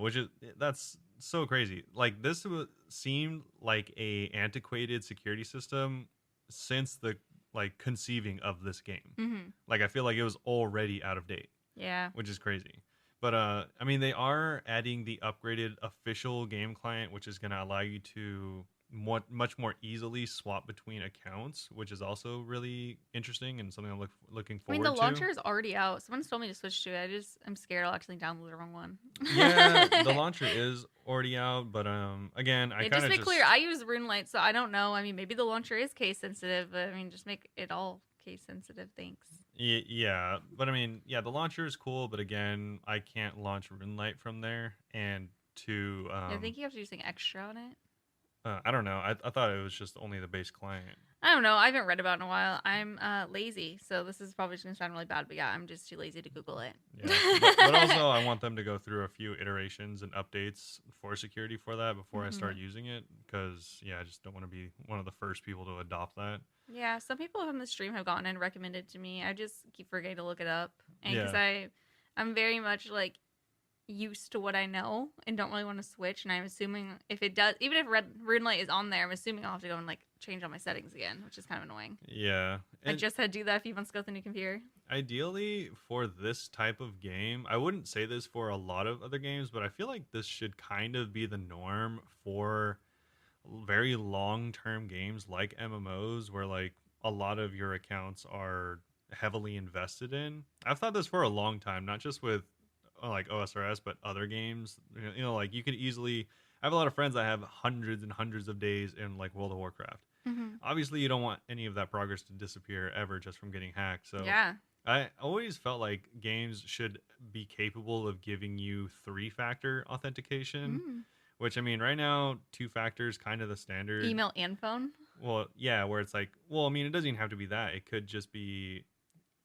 Speaker 1: that's so crazy. Like this seemed like a antiquated security system since the like conceiving of this game.
Speaker 2: Mm-hmm.
Speaker 1: Like I feel like it was already out of date,
Speaker 2: Yeah.
Speaker 1: which is crazy. But I mean, they are adding the upgraded official game client, which is going to allow you to much more easily swap between accounts, which is also really interesting and something I'm looking
Speaker 2: I mean,
Speaker 1: forward
Speaker 2: the
Speaker 1: to.
Speaker 2: launcher is already out. Someone's told me to switch to it. I'm scared I'll actually download the wrong one.
Speaker 1: Yeah, the launcher is already out, but again, I kind
Speaker 2: just
Speaker 1: of
Speaker 2: make clear, I use RuneLight, so I don't know. I mean, maybe the launcher is case sensitive, but I mean, just make it all case sensitive. Thanks.
Speaker 1: Yeah, but I mean, yeah, the launcher is cool, but again, I can't launch RuneLight from there, and to
Speaker 2: I think you have to do something extra on it.
Speaker 1: I don't know. I thought it was just only the base client.
Speaker 2: I don't know. I haven't read about it in a while. I'm lazy, so this is probably just gonna sound really bad, but yeah, I'm just too lazy to Google it.
Speaker 1: Yeah, but also I want them to go through a few iterations and updates for security for that before I start using it, because yeah, I just don't want to be one of the first people to adopt that.
Speaker 2: Yeah, some people from the stream have gotten and recommended to me. I just keep forgetting to look it up, and because I'm very much like used to what I know and don't really want to switch. And I'm assuming if it does, even if RuneLight is on there, I'm assuming I'll have to go and like change all my settings again, which is kind of annoying.
Speaker 1: Yeah,
Speaker 2: I just had to do that a few months ago with the new computer.
Speaker 1: Ideally, for this type of game, I wouldn't say this for a lot of other games, but I feel like this should kind of be the norm for very long-term games like MMOs, where like a lot of your accounts are heavily invested in. I've thought this for a long time, not just with like OSRS, but other games. Like you could easily. I have a lot of friends that have hundreds and hundreds of days in like World of Warcraft,
Speaker 2: Hmm.
Speaker 1: Obviously, you don't want any of that progress to disappear ever just from getting hacked. So
Speaker 2: Yeah.
Speaker 1: I always felt like games should be capable of giving you three-factor authentication,
Speaker 2: Mm.
Speaker 1: which I mean, right now, two-factor is kind of the standard.
Speaker 2: Email and phone.
Speaker 1: Well, yeah, where it's like, well, I mean, it doesn't even have to be that. It could just be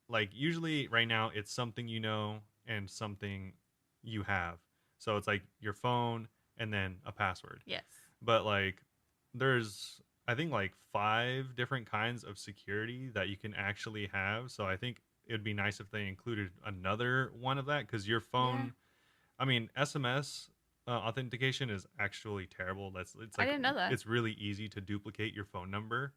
Speaker 1: like usually right now it's something you know and something you have. So it's like your phone and then a password.
Speaker 2: Yes.
Speaker 1: But like there's I think like five different kinds of security that you can actually have. So I think it'd be nice if they included another one of that because your
Speaker 2: Yeah.
Speaker 1: phone, I mean, SMS authentication is actually terrible. That's it's
Speaker 2: I
Speaker 1: like
Speaker 2: didn't know that.
Speaker 1: it's really easy to duplicate your phone number,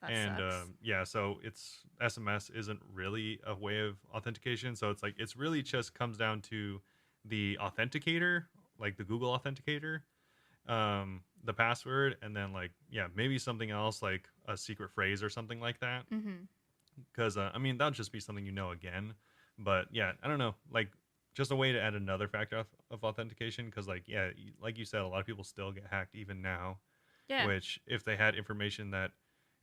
Speaker 2: That
Speaker 1: and
Speaker 2: sucks.
Speaker 1: yeah, so it's SMS isn't really a way of authentication. So it's like it's really just comes down to the authenticator, like the Google authenticator, the password, and then like yeah, maybe something else like a secret phrase or something like that.
Speaker 2: Hmm.
Speaker 1: Because I mean that'll just be something you know again. But yeah, I don't know, like just a way to add another factor of authentication. Because like yeah, like you said, a lot of people still get hacked even now.
Speaker 2: Yeah.
Speaker 1: Which if they had information that,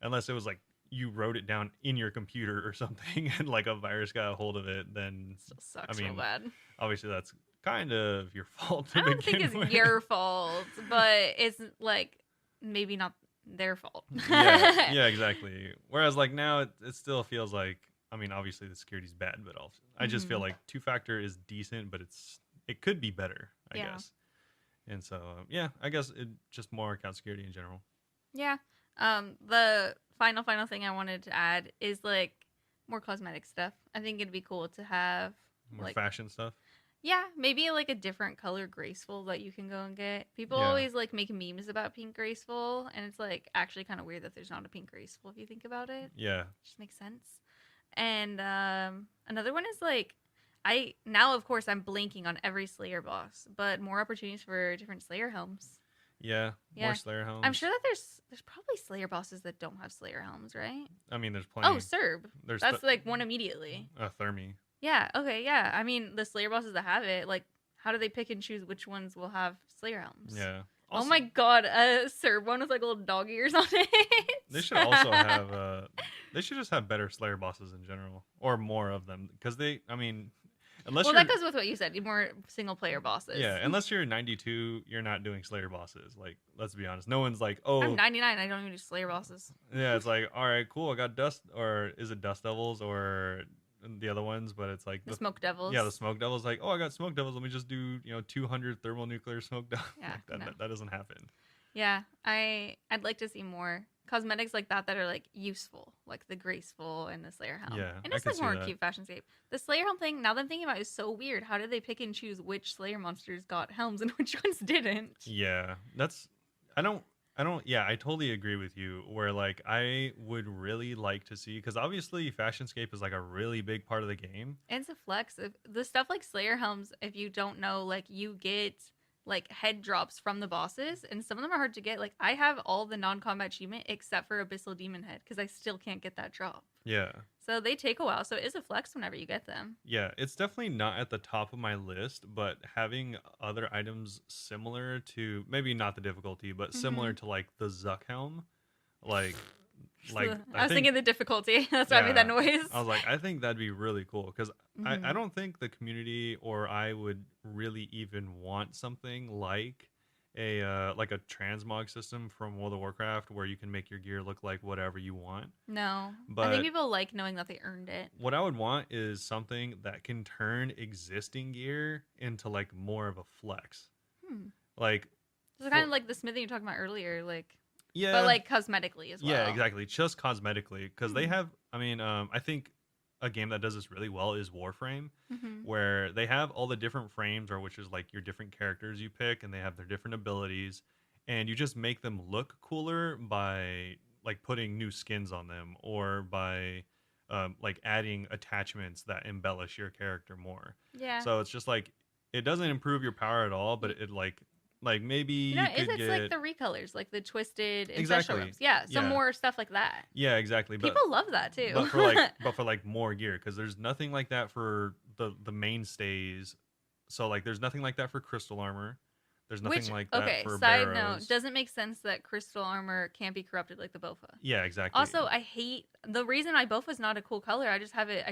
Speaker 1: unless it was like you wrote it down in your computer or something, and like a virus got a hold of it, then
Speaker 2: Still
Speaker 1: I
Speaker 2: sucks real
Speaker 1: mean
Speaker 2: bad.
Speaker 1: obviously that's kind of your fault
Speaker 2: I
Speaker 1: to
Speaker 2: don't think
Speaker 1: begin
Speaker 2: it's
Speaker 1: with.
Speaker 2: your fault, but it's like maybe not their fault.
Speaker 1: Yeah, yeah, exactly. Whereas like now it still feels like I mean obviously the security's bad, but also I just feel
Speaker 2: Hmm.
Speaker 1: like two-factor is decent, but it could be better, I
Speaker 2: Yeah.
Speaker 1: guess. And so yeah, I guess it just more account security in general,
Speaker 2: Yeah. The final thing I wanted to add is like more cosmetic stuff. I think it'd be cool to have
Speaker 1: more
Speaker 2: like
Speaker 1: fashion stuff.
Speaker 2: yeah, maybe like a different color graceful that you can go and get. People
Speaker 1: Yeah,
Speaker 2: always like make memes about pink graceful, and it's like actually kind of weird that there's not a pink graceful if you think about it.
Speaker 1: yeah,
Speaker 2: Just makes sense. And another one is like I now of course I'm blanking on every Slayer boss, but more opportunities for different Slayer helms.
Speaker 1: yeah. More
Speaker 2: Yeah.
Speaker 1: Slayer
Speaker 2: I'm
Speaker 1: helms.
Speaker 2: sure that there's probably Slayer bosses that don't have Slayer helms, right?
Speaker 1: I mean, there's
Speaker 2: Oh,
Speaker 1: plenty.
Speaker 2: Serb.
Speaker 1: There's
Speaker 2: That's like one immediately.
Speaker 1: Thermi.
Speaker 2: Yeah, okay, yeah. I mean, the Slayer bosses that have it, like how do they pick and choose which ones will have Slayer helms?
Speaker 1: Yeah.
Speaker 2: Oh
Speaker 1: Also,
Speaker 2: my god, a Serb one with like little dog ears on it.
Speaker 1: they should also have. They should just have better Slayer bosses in general, or more of them, because they. I mean, unless
Speaker 2: Well, that
Speaker 1: you're.
Speaker 2: goes with what you said. More single player bosses.
Speaker 1: Yeah, unless you're 92, you're not doing Slayer bosses. Like, let's be honest. No one's like,
Speaker 2: I'm
Speaker 1: oh,
Speaker 2: 99. I don't even do Slayer bosses.
Speaker 1: yeah. It's like, all right, cool. I got Dust, or is it Dust Devils, or the other ones? But it's like
Speaker 2: The Smoke Devils.
Speaker 1: yeah, the Smoke Devils. Like, oh, I got Smoke Devils. Let me just do 200 thermonuclear Smoke Devils.
Speaker 2: Yeah,
Speaker 1: Like that,
Speaker 2: no.
Speaker 1: that doesn't happen.
Speaker 2: Yeah, I'd like to see more cosmetics like that are like useful, like the graceful and the Slayer helm.
Speaker 1: Yeah,
Speaker 2: And
Speaker 1: I
Speaker 2: it's
Speaker 1: could
Speaker 2: like
Speaker 1: see
Speaker 2: more
Speaker 1: that.
Speaker 2: cute fashion scape. The Slayer helm thing, now that I'm thinking about it, is so weird. How did they pick and choose which Slayer monsters got helms and which ones didn't?
Speaker 1: Yeah, that's. I don't. Yeah, I totally agree with you. Where like I would really like to see, because obviously Fashionscape is like a really big part of the game.
Speaker 2: And it's a flex. If the stuff like Slayer helms, if you don't know, like you get like head drops from the bosses, and some of them are hard to get. Like I have all the non-combat achievement except for Abyssal Demon Head because I still can't get that drop.
Speaker 1: Yeah,
Speaker 2: So they take a while. So it is a flex whenever you get them.
Speaker 1: yeah. It's definitely not at the top of my list, but having other items similar to maybe not the difficulty, but similar to like the Zuck helm, like like
Speaker 2: I was thinking the difficulty. That's why I made that noise.
Speaker 1: I was like, I think that'd be really cool because I
Speaker 2: Mhm.
Speaker 1: don't think the community or I would really even want something like a transmog system from World of Warcraft where you can make your gear look like whatever you want.
Speaker 2: No, I
Speaker 1: But
Speaker 2: think people like knowing that they earned it.
Speaker 1: what I would want is something that can turn existing gear into like more of a flex.
Speaker 2: Hmm.
Speaker 1: Like
Speaker 2: It's kind of like the smithing you were talking about earlier, like,
Speaker 1: yeah,
Speaker 2: but like cosmetically as well.
Speaker 1: yeah, exactly. Just cosmetically, because they
Speaker 2: Hmm.
Speaker 1: have. I mean, I think a game that does this really well is Warframe,
Speaker 2: Hmm.
Speaker 1: where they have all the different frames, or which is like your different characters you pick, and they have their different abilities, and you just make them look cooler by like putting new skins on them, or by like adding attachments that embellish your character more.
Speaker 2: Yeah.
Speaker 1: So it's just like it doesn't improve your power at all, but it like maybe
Speaker 2: You know,
Speaker 1: you could
Speaker 2: it's
Speaker 1: get
Speaker 2: like the recolors, like the twisted and
Speaker 1: Exactly.
Speaker 2: special robes. Yeah, so
Speaker 1: Yeah.
Speaker 2: more stuff like that.
Speaker 1: yeah, exactly. But
Speaker 2: People love that too.
Speaker 1: but for like more gear, because there's nothing like that for the mainstays. So like there's nothing like that for crystal armor, There's nothing
Speaker 2: Which,
Speaker 1: like that
Speaker 2: okay,
Speaker 1: for
Speaker 2: side note,
Speaker 1: Barrows.
Speaker 2: doesn't make sense that crystal armor can't be corrupted like the Bofa.
Speaker 1: Yeah, exactly.
Speaker 2: Also, I hate the reason my Bofa's not a cool color. I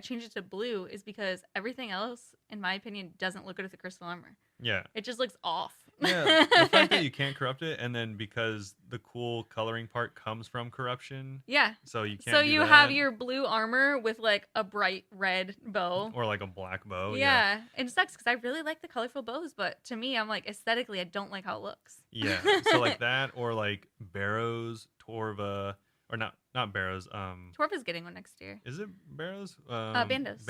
Speaker 2: changed it to blue is because everything else, in my opinion, doesn't look good with the crystal armor.
Speaker 1: Yeah.
Speaker 2: It just looks off.
Speaker 1: Yeah, the fact that you can't corrupt it, and then because the cool coloring part comes from corruption,
Speaker 2: Yeah.
Speaker 1: so you can't
Speaker 2: So
Speaker 1: do
Speaker 2: you
Speaker 1: that.
Speaker 2: have your blue armor with like a bright red bow.
Speaker 1: Or like a black bow.
Speaker 2: Yeah. It sucks because I really like the colorful bows, but to me, I'm like aesthetically, I don't like how it looks.
Speaker 1: Yeah. So like that, or like Barrows, Torva, or not Barrows.
Speaker 2: Torva's getting one next year.
Speaker 1: Is it Barrows?
Speaker 2: Bandos.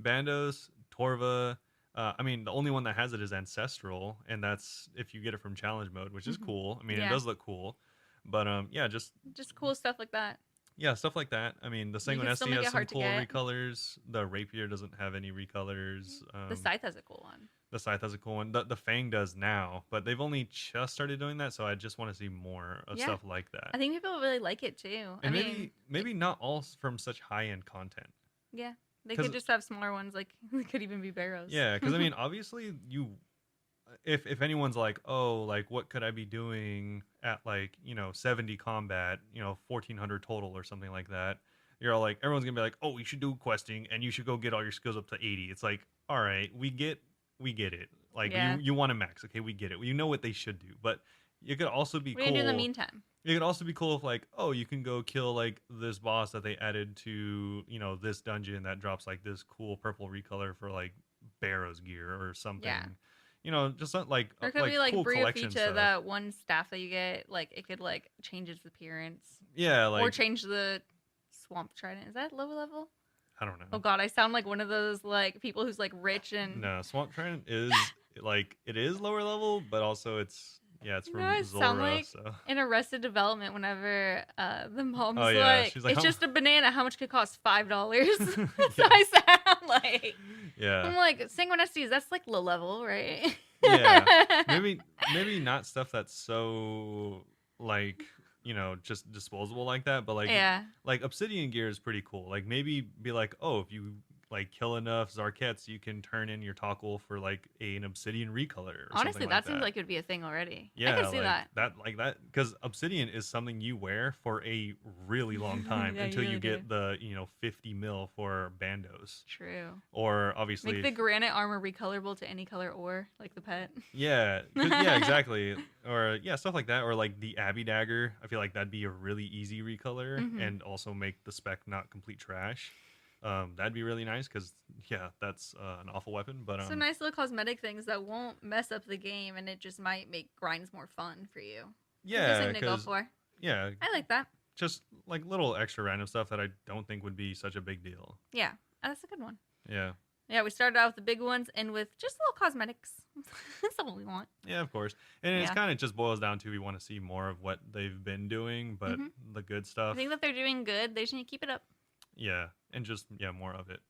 Speaker 1: Bandos, Torva. I mean, the only one that has it is Ancestral, and that's if you get it from Challenge Mode, which is cool. I mean, it
Speaker 2: Yeah.
Speaker 1: does look cool, but yeah, just
Speaker 2: cool stuff like that.
Speaker 1: yeah, stuff like that. I mean, the
Speaker 2: can still
Speaker 1: Sanguinesti
Speaker 2: make
Speaker 1: has
Speaker 2: it
Speaker 1: some
Speaker 2: hard to
Speaker 1: cool
Speaker 2: get.
Speaker 1: recolors. The Rapier doesn't have any recolors.
Speaker 2: The Scythe has a cool one.
Speaker 1: The Scythe has a cool one. The Fang does now, but they've only just started doing that, so I just want to see more of
Speaker 2: Yeah.
Speaker 1: stuff like that.
Speaker 2: I think people really like it too.
Speaker 1: And
Speaker 2: I mean,
Speaker 1: maybe not all from such high end content.
Speaker 2: yeah, they
Speaker 1: 'Cause-
Speaker 2: could just have smaller ones. Like they could even be Barrows.
Speaker 1: Yeah, because I mean, obviously, if anyone's like, oh, like what could I be doing at like 70 combat, 1400 total or something like that, you're all like, everyone's gonna be like, oh, you should do questing and you should go get all your skills up to 80. It's like, all right, we get it. Like
Speaker 2: Yeah.
Speaker 1: you want to max, okay, we get it. You know what they should do, but it could also be
Speaker 2: What do
Speaker 1: cool.
Speaker 2: you do in the meantime?
Speaker 1: It could also be cool if like, oh, you can go kill like this boss that they added to, this dungeon that drops like this cool purple recolor for like Barrow's gear or something.
Speaker 2: Yeah.
Speaker 1: Just not like
Speaker 2: Or it could
Speaker 1: like
Speaker 2: be like
Speaker 1: cool collection
Speaker 2: Briofita,
Speaker 1: stuff.
Speaker 2: that one staff that you get. Like it could like change its appearance,
Speaker 1: Yeah, like
Speaker 2: or change the swamp trident. Is that low level?
Speaker 1: I don't know.
Speaker 2: Oh god, I sound like one of those like people who's like rich and
Speaker 1: No, Swamp Trident is like it is lower level, but also it's from
Speaker 2: I
Speaker 1: Zora.
Speaker 2: sound like
Speaker 1: So
Speaker 2: in Arrested Development whenever the mom's
Speaker 1: Oh, yeah.
Speaker 2: like,
Speaker 1: She's like,
Speaker 2: it's
Speaker 1: "How-"
Speaker 2: just a banana. How much could it cost? $5. So
Speaker 1: Yeah.
Speaker 2: I sound like
Speaker 1: yeah,
Speaker 2: I'm like Sanguinesti, that's like low level, right?
Speaker 1: yeah. Maybe not stuff that's so like just disposable like that, but like
Speaker 2: Yeah.
Speaker 1: like Obsidian gear is pretty cool. Like maybe be like, oh, if you like kill enough Zarkets, you can turn in your toggle for like an Obsidian recolor. Or
Speaker 2: Honestly,
Speaker 1: something
Speaker 2: that
Speaker 1: that
Speaker 2: seems like it would be a thing already.
Speaker 1: Yeah,
Speaker 2: I can see
Speaker 1: like
Speaker 2: that.
Speaker 1: like that, because Obsidian is something you wear for a really long time
Speaker 2: Yeah, you
Speaker 1: until you
Speaker 2: really
Speaker 1: get the 50 mil for Bandos,
Speaker 2: True.
Speaker 1: or obviously
Speaker 2: Make the granite armor recolorable to any color ore, like the pet.
Speaker 1: yeah, yeah, exactly, or yeah, stuff like that, or like the Abbey Dagger. I feel like that'd be a really easy recolor,
Speaker 2: Mhm.
Speaker 1: and also make the spec not complete trash. That'd be really nice because yeah, that's an awful weapon. But
Speaker 2: So nice little cosmetic things that won't mess up the game, and it just might make grinds more fun for you.
Speaker 1: yeah,
Speaker 2: Good thing to go
Speaker 1: because
Speaker 2: for.
Speaker 1: yeah,
Speaker 2: I like that.
Speaker 1: just like little extra random stuff that I don't think would be such a big deal.
Speaker 2: Yeah, that's a good one.
Speaker 1: Yeah.
Speaker 2: Yeah, we started out with the big ones and with just little cosmetics. That's what we want.
Speaker 1: Yeah, of course. And it's
Speaker 2: Yeah.
Speaker 1: kind of just boils down to we want to see more of what they've been doing, but
Speaker 2: Mhm.
Speaker 1: the good
Speaker 2: I
Speaker 1: stuff.
Speaker 2: think that they're doing good. They just need to keep it up.
Speaker 1: Yeah, and just more of it.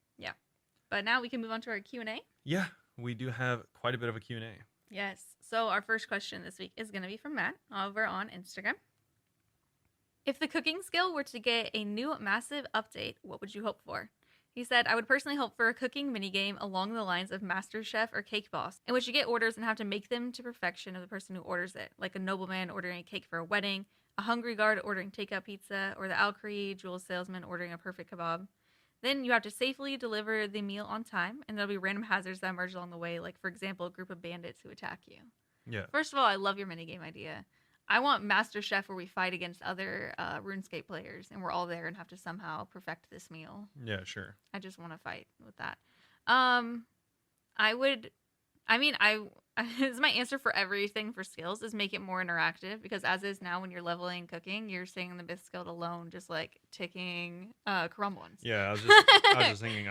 Speaker 2: But now we can move on to our Q&A.
Speaker 1: Yeah, we do have quite a bit of a Q&A.
Speaker 2: Yes. So our first question this week is going to be from Matt over on Instagram. If the cooking skill were to get a new massive update, what would you hope for? He said, I would personally hope for a cooking minigame along the lines of Master Chef or Cake Boss, in which you get orders and have to make them to perfection of the person who orders it, like a nobleman ordering a cake for a wedding, a hungry guard ordering takeout pizza, or the Alcree jewel salesman ordering a perfect kebab. Then you have to safely deliver the meal on time, and there'll be random hazards that emerge along the way, like, for example, a group of bandits who attack you.
Speaker 1: Yeah.
Speaker 2: First of all, I love your minigame idea. I want Master Chef where we fight against other RuneScape players, and we're all there and have to somehow perfect this meal.
Speaker 1: Yeah, sure.
Speaker 2: I just want to fight with that. It's my answer for everything for skills is make it more interactive, because as is now when you're leveling cooking, you're staying in the myth skill alone, just like ticking crumb ones.
Speaker 1: Yeah, I was just thinking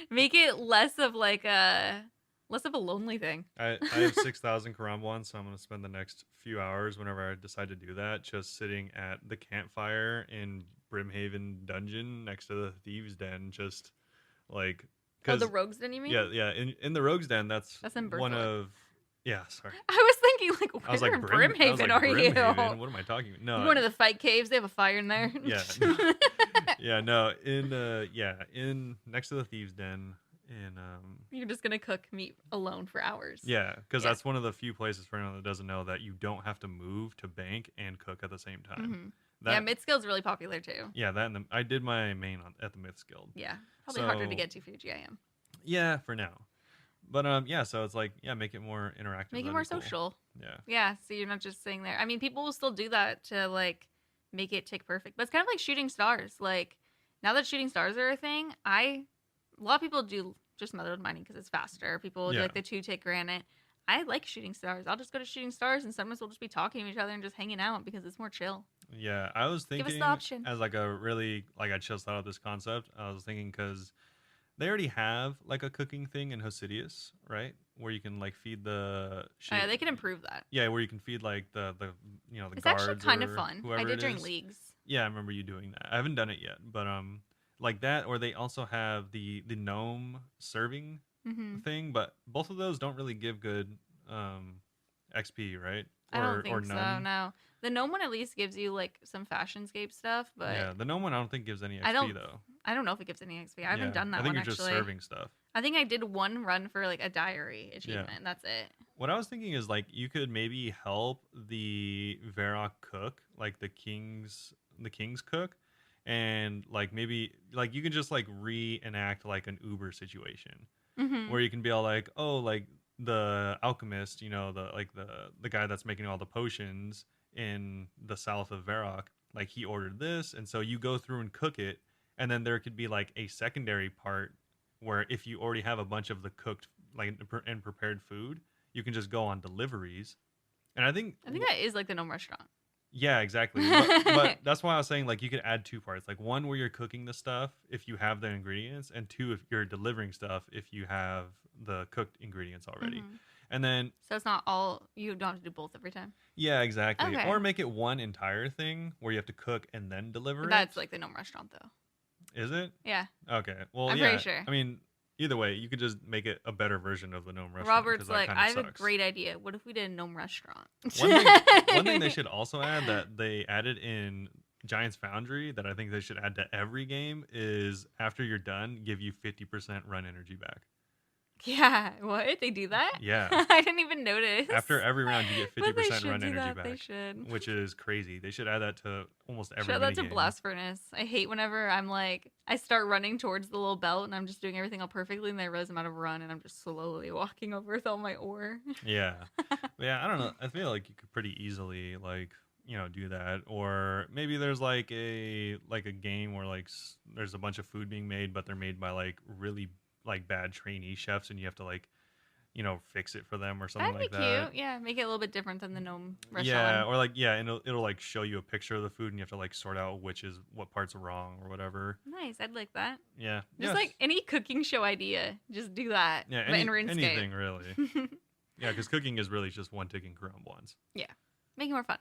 Speaker 2: Make it less of a lonely thing.
Speaker 1: I have 6,000 Karambwan, so I'm going to spend the next few hours whenever I decide to do that just sitting at the campfire in Brimhaven dungeon next to the Thieves' Den, just like
Speaker 2: The Rogues Den, you mean?
Speaker 1: yeah, in the Rogues Den, that's
Speaker 2: in
Speaker 1: one
Speaker 2: Berkeley.
Speaker 1: of yeah, sorry.
Speaker 2: I was thinking, like,
Speaker 1: I was
Speaker 2: where
Speaker 1: like
Speaker 2: in
Speaker 1: Brimhaven,
Speaker 2: Brimhaven are you?
Speaker 1: Brimhaven? What am I talking about? No.
Speaker 2: One of the fight caves. They have a fire in there.
Speaker 1: Yeah. Yeah, no, in next to the Thieves' Den in
Speaker 2: You're just gonna cook meat alone for hours.
Speaker 1: yeah, because
Speaker 2: Yeah.
Speaker 1: that's one of the few places for anyone that doesn't know that you don't have to move to bank and cook at the same time.
Speaker 2: Mm-hmm. Yeah,
Speaker 1: That
Speaker 2: Mid-Skill's really popular too.
Speaker 1: yeah, that and I did my main at the Myths Guild.
Speaker 2: Yeah, probably harder to
Speaker 1: So
Speaker 2: get to for GIM.
Speaker 1: yeah, for now. But yeah, so it's like yeah, make it more interactive.
Speaker 2: Make it
Speaker 1: That'd
Speaker 2: more
Speaker 1: be cool.
Speaker 2: social.
Speaker 1: Yeah.
Speaker 2: Yeah, so you're not just sitting there. I mean, people will still do that to like make it tick perfect, but it's kind of like shooting stars. Like now that shooting stars are a thing, a lot of people do just method mining because it's faster. People do
Speaker 1: Yeah.
Speaker 2: like the 2-tick granite. I like shooting stars. I'll just go to shooting stars, and sometimes we'll just be talking to each other and just hanging out because it's more chill.
Speaker 1: Yeah, I was
Speaker 2: Give us
Speaker 1: thinking
Speaker 2: the option.
Speaker 1: as like a really like I just thought of this concept. I was thinking because they already have like a cooking thing in Hosidius, right? Where you can like feed the
Speaker 2: Oh, yeah, they can improve that.
Speaker 1: yeah, where you can feed like the you know the
Speaker 2: It's
Speaker 1: guards
Speaker 2: actually kind of
Speaker 1: or
Speaker 2: fun.
Speaker 1: whoever
Speaker 2: I did
Speaker 1: it
Speaker 2: during
Speaker 1: is.
Speaker 2: leagues.
Speaker 1: Yeah, I remember you doing that. I haven't done it yet, but like that or they also have the gnome serving
Speaker 2: Mm-hmm.
Speaker 1: thing, but both of those don't really give good XP, right?
Speaker 2: I don't
Speaker 1: Or
Speaker 2: think so.
Speaker 1: none.
Speaker 2: No, the gnome one at least gives you like some fashionscape stuff, but
Speaker 1: Yeah, the gnome one I don't think gives any XP
Speaker 2: I don't.
Speaker 1: though.
Speaker 2: I don't know if it gives any XP. I haven't
Speaker 1: Yeah,
Speaker 2: done that
Speaker 1: I think
Speaker 2: one
Speaker 1: you're just
Speaker 2: actually.
Speaker 1: serving stuff.
Speaker 2: I think I did one run for like a diary achievement. That's it.
Speaker 1: What I was thinking is like you could maybe help the Varrock cook, like the king's cook, and like maybe like you can just like reenact like an Uber situation
Speaker 2: Mm-hmm.
Speaker 1: where you can be all like, oh, like the alchemist, you know, the guy that's making all the potions in the south of Varrock, like he ordered this, and so you go through and cook it, and then there could be like a secondary part where if you already have a bunch of the cooked like and prepared food, you can just go on deliveries. And I think
Speaker 2: that is like the gnome restaurant.
Speaker 1: yeah, exactly. But that's why I was saying like you could add two parts. Like one where you're cooking the stuff if you have the ingredients, and two if you're delivering stuff if you have the cooked ingredients already.
Speaker 2: Mhm.
Speaker 1: And then
Speaker 2: So it's not all. You don't have to do both every time.
Speaker 1: yeah, exactly.
Speaker 2: Okay.
Speaker 1: Or make it one entire thing where you have to cook and then deliver
Speaker 2: That's
Speaker 1: it.
Speaker 2: like the gnome restaurant though.
Speaker 1: Is it?
Speaker 2: Yeah.
Speaker 1: Okay. Well,
Speaker 2: I'm
Speaker 1: yeah.
Speaker 2: pretty sure.
Speaker 1: I mean, either way, you could just make it a better version of the gnome restaurant. 'cause
Speaker 2: Robert's
Speaker 1: that
Speaker 2: like,
Speaker 1: kinda
Speaker 2: I have
Speaker 1: sucks.
Speaker 2: a great idea. What if we did a gnome restaurant?
Speaker 1: One thing they should also add that they added in Giants Foundry that I think they should add to every game is after you're done, give you 50% run energy back.
Speaker 2: Yeah. What? They do that?
Speaker 1: Yeah.
Speaker 2: I didn't even notice.
Speaker 1: After every round, you get
Speaker 2: But they
Speaker 1: 50%
Speaker 2: should
Speaker 1: run
Speaker 2: do
Speaker 1: energy
Speaker 2: that.
Speaker 1: back.
Speaker 2: They should.
Speaker 1: Which is crazy. They should add that to almost every
Speaker 2: Shout out to
Speaker 1: minigame.
Speaker 2: Blast Furnace. I hate whenever I'm like, I start running towards the little belt and I'm just doing everything all perfectly, and then I realize I'm out of run and I'm just slowly walking over with all my ore.
Speaker 1: Yeah. Yeah, I don't know. I feel like you could pretty easily like, you know, do that. Or maybe there's like a game where like there's a bunch of food being made, but they're made by like really like bad trainee chefs, and you have to like, you know, fix it for them or something
Speaker 2: That'd be
Speaker 1: like that.
Speaker 2: cute. Yeah, make it a little bit different than the gnome restaurant.
Speaker 1: Yeah, or like yeah, and it'll like show you a picture of the food, and you have to like sort out what parts are wrong or whatever.
Speaker 2: Nice. I'd like that.
Speaker 1: Yeah,
Speaker 2: Just like any cooking show idea, just do that.
Speaker 1: yeah,
Speaker 2: but in RuneScape.
Speaker 1: anything really. Yeah, because cooking is really just one ticking Chrome once.
Speaker 2: Yeah, make it more fun.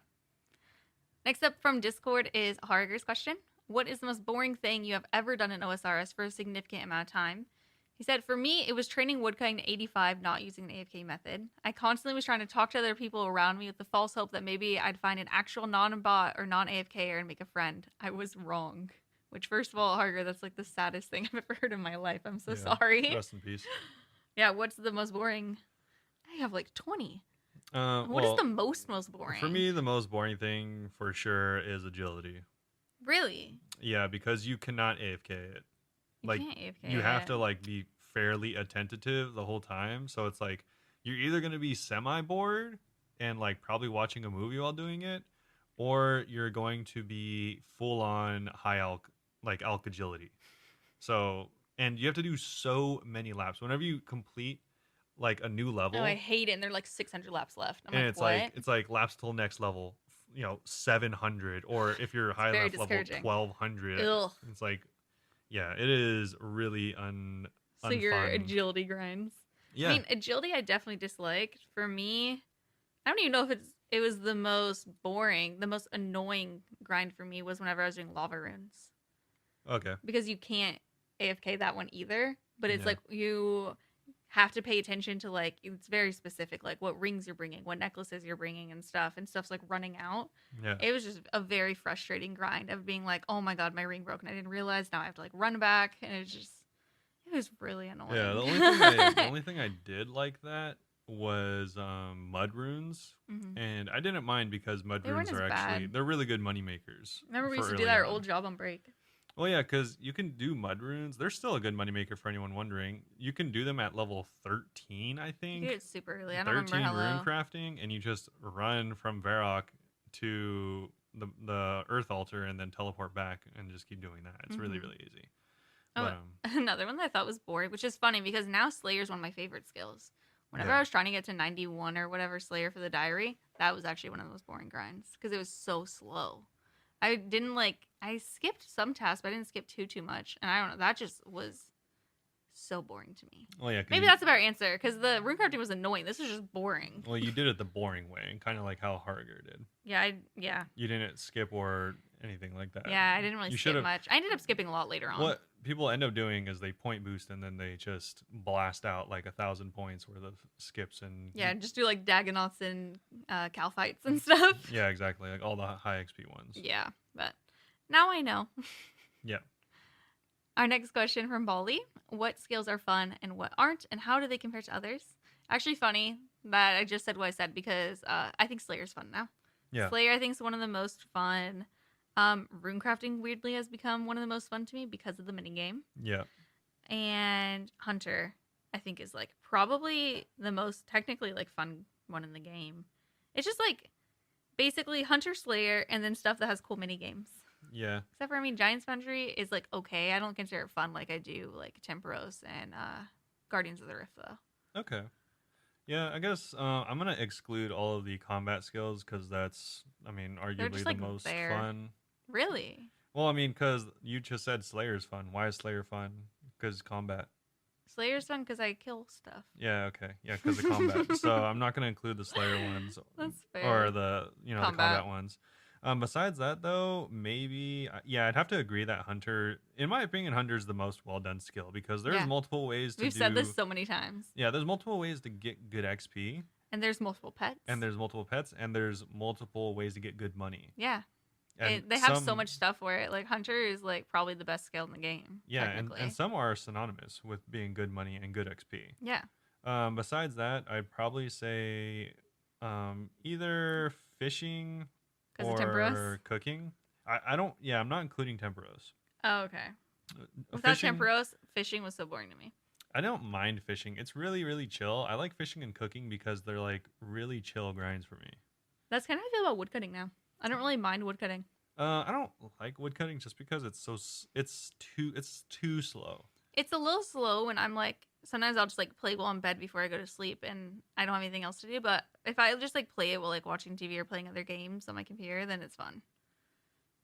Speaker 2: Next up from Discord is Harger's question. What is the most boring thing you have ever done in OSRS for a significant amount of time? He said, for me, it was training woodcutting to 85, not using the AFK method. I constantly was trying to talk to other people around me with the false hope that maybe I'd find an actual non-bot or non-AFKer and make a friend. I was wrong. Which, first of all, Harger, that's like the saddest thing I've ever heard in my life. I'm so sorry.
Speaker 1: Rest in peace.
Speaker 2: Yeah, what's the most boring? I have like 20. What
Speaker 1: well,
Speaker 2: is the most boring?
Speaker 1: For me, the most boring thing for sure is agility.
Speaker 2: Really?
Speaker 1: Yeah, because you cannot AFK it. Like
Speaker 2: can't AFK
Speaker 1: you have
Speaker 2: it.
Speaker 1: to like be fairly attentive the whole time. So it's like you're either gonna be semi bored and like probably watching a movie while doing it, or you're going to be full on high alk agility. So and you have to do so many laps. Whenever you complete like a new level,
Speaker 2: Oh, I hate it. And there are like 600 laps left. I'm
Speaker 1: and
Speaker 2: like,
Speaker 1: it's
Speaker 2: what?
Speaker 1: like laps till next level, you know, 700, or if you're high
Speaker 2: very
Speaker 1: level
Speaker 2: discouraging.
Speaker 1: 1200.
Speaker 2: Ugh.
Speaker 1: It's like yeah, it is really
Speaker 2: So your
Speaker 1: unfun.
Speaker 2: agility grinds.
Speaker 1: Yeah.
Speaker 2: I mean, agility I definitely disliked. For me, I don't even know if it was the most boring, the most annoying grind for me was whenever I was doing lava runes.
Speaker 1: Okay.
Speaker 2: Because you can't AFK that one either. But it's
Speaker 1: Yeah.
Speaker 2: like you have to pay attention to like, it's very specific, like what rings you're bringing, what necklaces you're bringing and stuff's like running out.
Speaker 1: Yeah.
Speaker 2: It was just a very frustrating grind of being like, oh my god, my ring broke and I didn't realize, now I have to like run back, and it It was really
Speaker 1: Yeah,
Speaker 2: annoying.
Speaker 1: the only thing I did like that was mud runes,
Speaker 2: Hmm.
Speaker 1: and I didn't mind because mud
Speaker 2: They weren't
Speaker 1: runes
Speaker 2: as
Speaker 1: are actually
Speaker 2: bad.
Speaker 1: they're really good money makers
Speaker 2: Remember we
Speaker 1: for
Speaker 2: used to do
Speaker 1: early
Speaker 2: that at our old
Speaker 1: on.
Speaker 2: job on break.
Speaker 1: Well, yeah, because you can do mud runes. They're still a good moneymaker for anyone wondering. You can do them at level 13, I
Speaker 2: You could do
Speaker 1: think.
Speaker 2: it super early. I don't remember
Speaker 1: 13
Speaker 2: how
Speaker 1: rune
Speaker 2: low.
Speaker 1: crafting, and you just run from Varrock to the Earth Altar and then teleport back and just keep doing that. It's really,
Speaker 2: Hmm.
Speaker 1: really easy.
Speaker 2: Oh,
Speaker 1: But
Speaker 2: another one that I thought was boring, which is funny because now Slayer is one of my favorite skills. Whenever I
Speaker 1: yeah.
Speaker 2: was trying to get to 91 or whatever Slayer for the diary, that was actually one of the most boring grinds because it was so slow. I didn't like, I skipped some tasks, but I didn't skip too much. And I don't know, that just was so boring to me.
Speaker 1: Well, yeah, because
Speaker 2: Maybe that's a better answer because the rune crafting was annoying. This was just boring.
Speaker 1: you did it the boring way, kind of like how Harger did.
Speaker 2: Yeah.
Speaker 1: You didn't skip or anything like that.
Speaker 2: Yeah, I didn't really
Speaker 1: You should
Speaker 2: skip
Speaker 1: have.
Speaker 2: much. I ended up skipping a lot later on.
Speaker 1: What people end up doing is they point boost and then they just blast out like 1,000 points worth of skips and
Speaker 2: Yeah, just do like Dagonoths and Cal fights and stuff.
Speaker 1: yeah, exactly, like all the high XP ones.
Speaker 2: Yeah, but now I know.
Speaker 1: Yeah.
Speaker 2: Our next question from Bali: what skills are fun and what aren't, and how do they compare to others? Actually, funny that I just said what I said because I think Slayer's fun now.
Speaker 1: Yeah.
Speaker 2: Slayer, I think, is one of the most fun. Runecrafting weirdly has become one of the most fun to me because of the minigame.
Speaker 1: Yeah.
Speaker 2: And Hunter, I think, is like probably the most technically like fun one in the game. It's just like basically Hunter Slayer and then stuff that has cool mini games.
Speaker 1: Yeah.
Speaker 2: Except for I mean Giant's Foundry is like okay. I don't consider it fun like I do like Temperos and Guardians of the Rift though.
Speaker 1: Okay. Yeah, I guess I'm gonna exclude all of the combat skills because that's, I mean,
Speaker 2: They're
Speaker 1: arguably
Speaker 2: just
Speaker 1: the
Speaker 2: like
Speaker 1: most
Speaker 2: there.
Speaker 1: fun.
Speaker 2: Really?
Speaker 1: Well, I mean, because you just said Slayer's fun. Why is Slayer fun? Because combat.
Speaker 2: Slayer's fun because I kill stuff.
Speaker 1: Yeah. Okay. Yeah, because of combat. So I'm not gonna include the Slayer ones
Speaker 2: That's
Speaker 1: or
Speaker 2: fair.
Speaker 1: the the
Speaker 2: Combat.
Speaker 1: combat ones. Besides that, though, maybe yeah, I'd have to agree that Hunter, in my opinion, Hunter's the most well done skill because there's
Speaker 2: Yeah.
Speaker 1: multiple ways to
Speaker 2: We've said this
Speaker 1: do.
Speaker 2: so many times.
Speaker 1: Yeah, there's multiple ways to get good XP,
Speaker 2: And there's multiple pets.
Speaker 1: and there's multiple pets, and there's multiple ways to get good money.
Speaker 2: Yeah.
Speaker 1: And
Speaker 2: They have so much stuff where it, like Hunter is like probably the best skill in the game.
Speaker 1: yeah,
Speaker 2: Technically.
Speaker 1: and some are synonymous with being good money and good XP.
Speaker 2: Yeah.
Speaker 1: Besides that, I'd probably say either fishing
Speaker 2: Because of Temperos.
Speaker 1: or cooking. I don't. Yeah, I'm not including temperos.
Speaker 2: Oh, okay. Without
Speaker 1: Fishing,
Speaker 2: Temperos, fishing was so boring to me.
Speaker 1: I don't mind fishing. It's really, really chill. I like fishing and cooking because they're like really chill grinds for me.
Speaker 2: That's kind of how I feel about woodcutting now. I don't really mind woodcutting.
Speaker 1: I don't like woodcutting just because it's too slow.
Speaker 2: It's a little slow when I'm like, sometimes I'll just like play while in bed before I go to sleep and I don't have anything else to do. But if I just like play it while like watching TV or playing other games on my computer, then it's fun.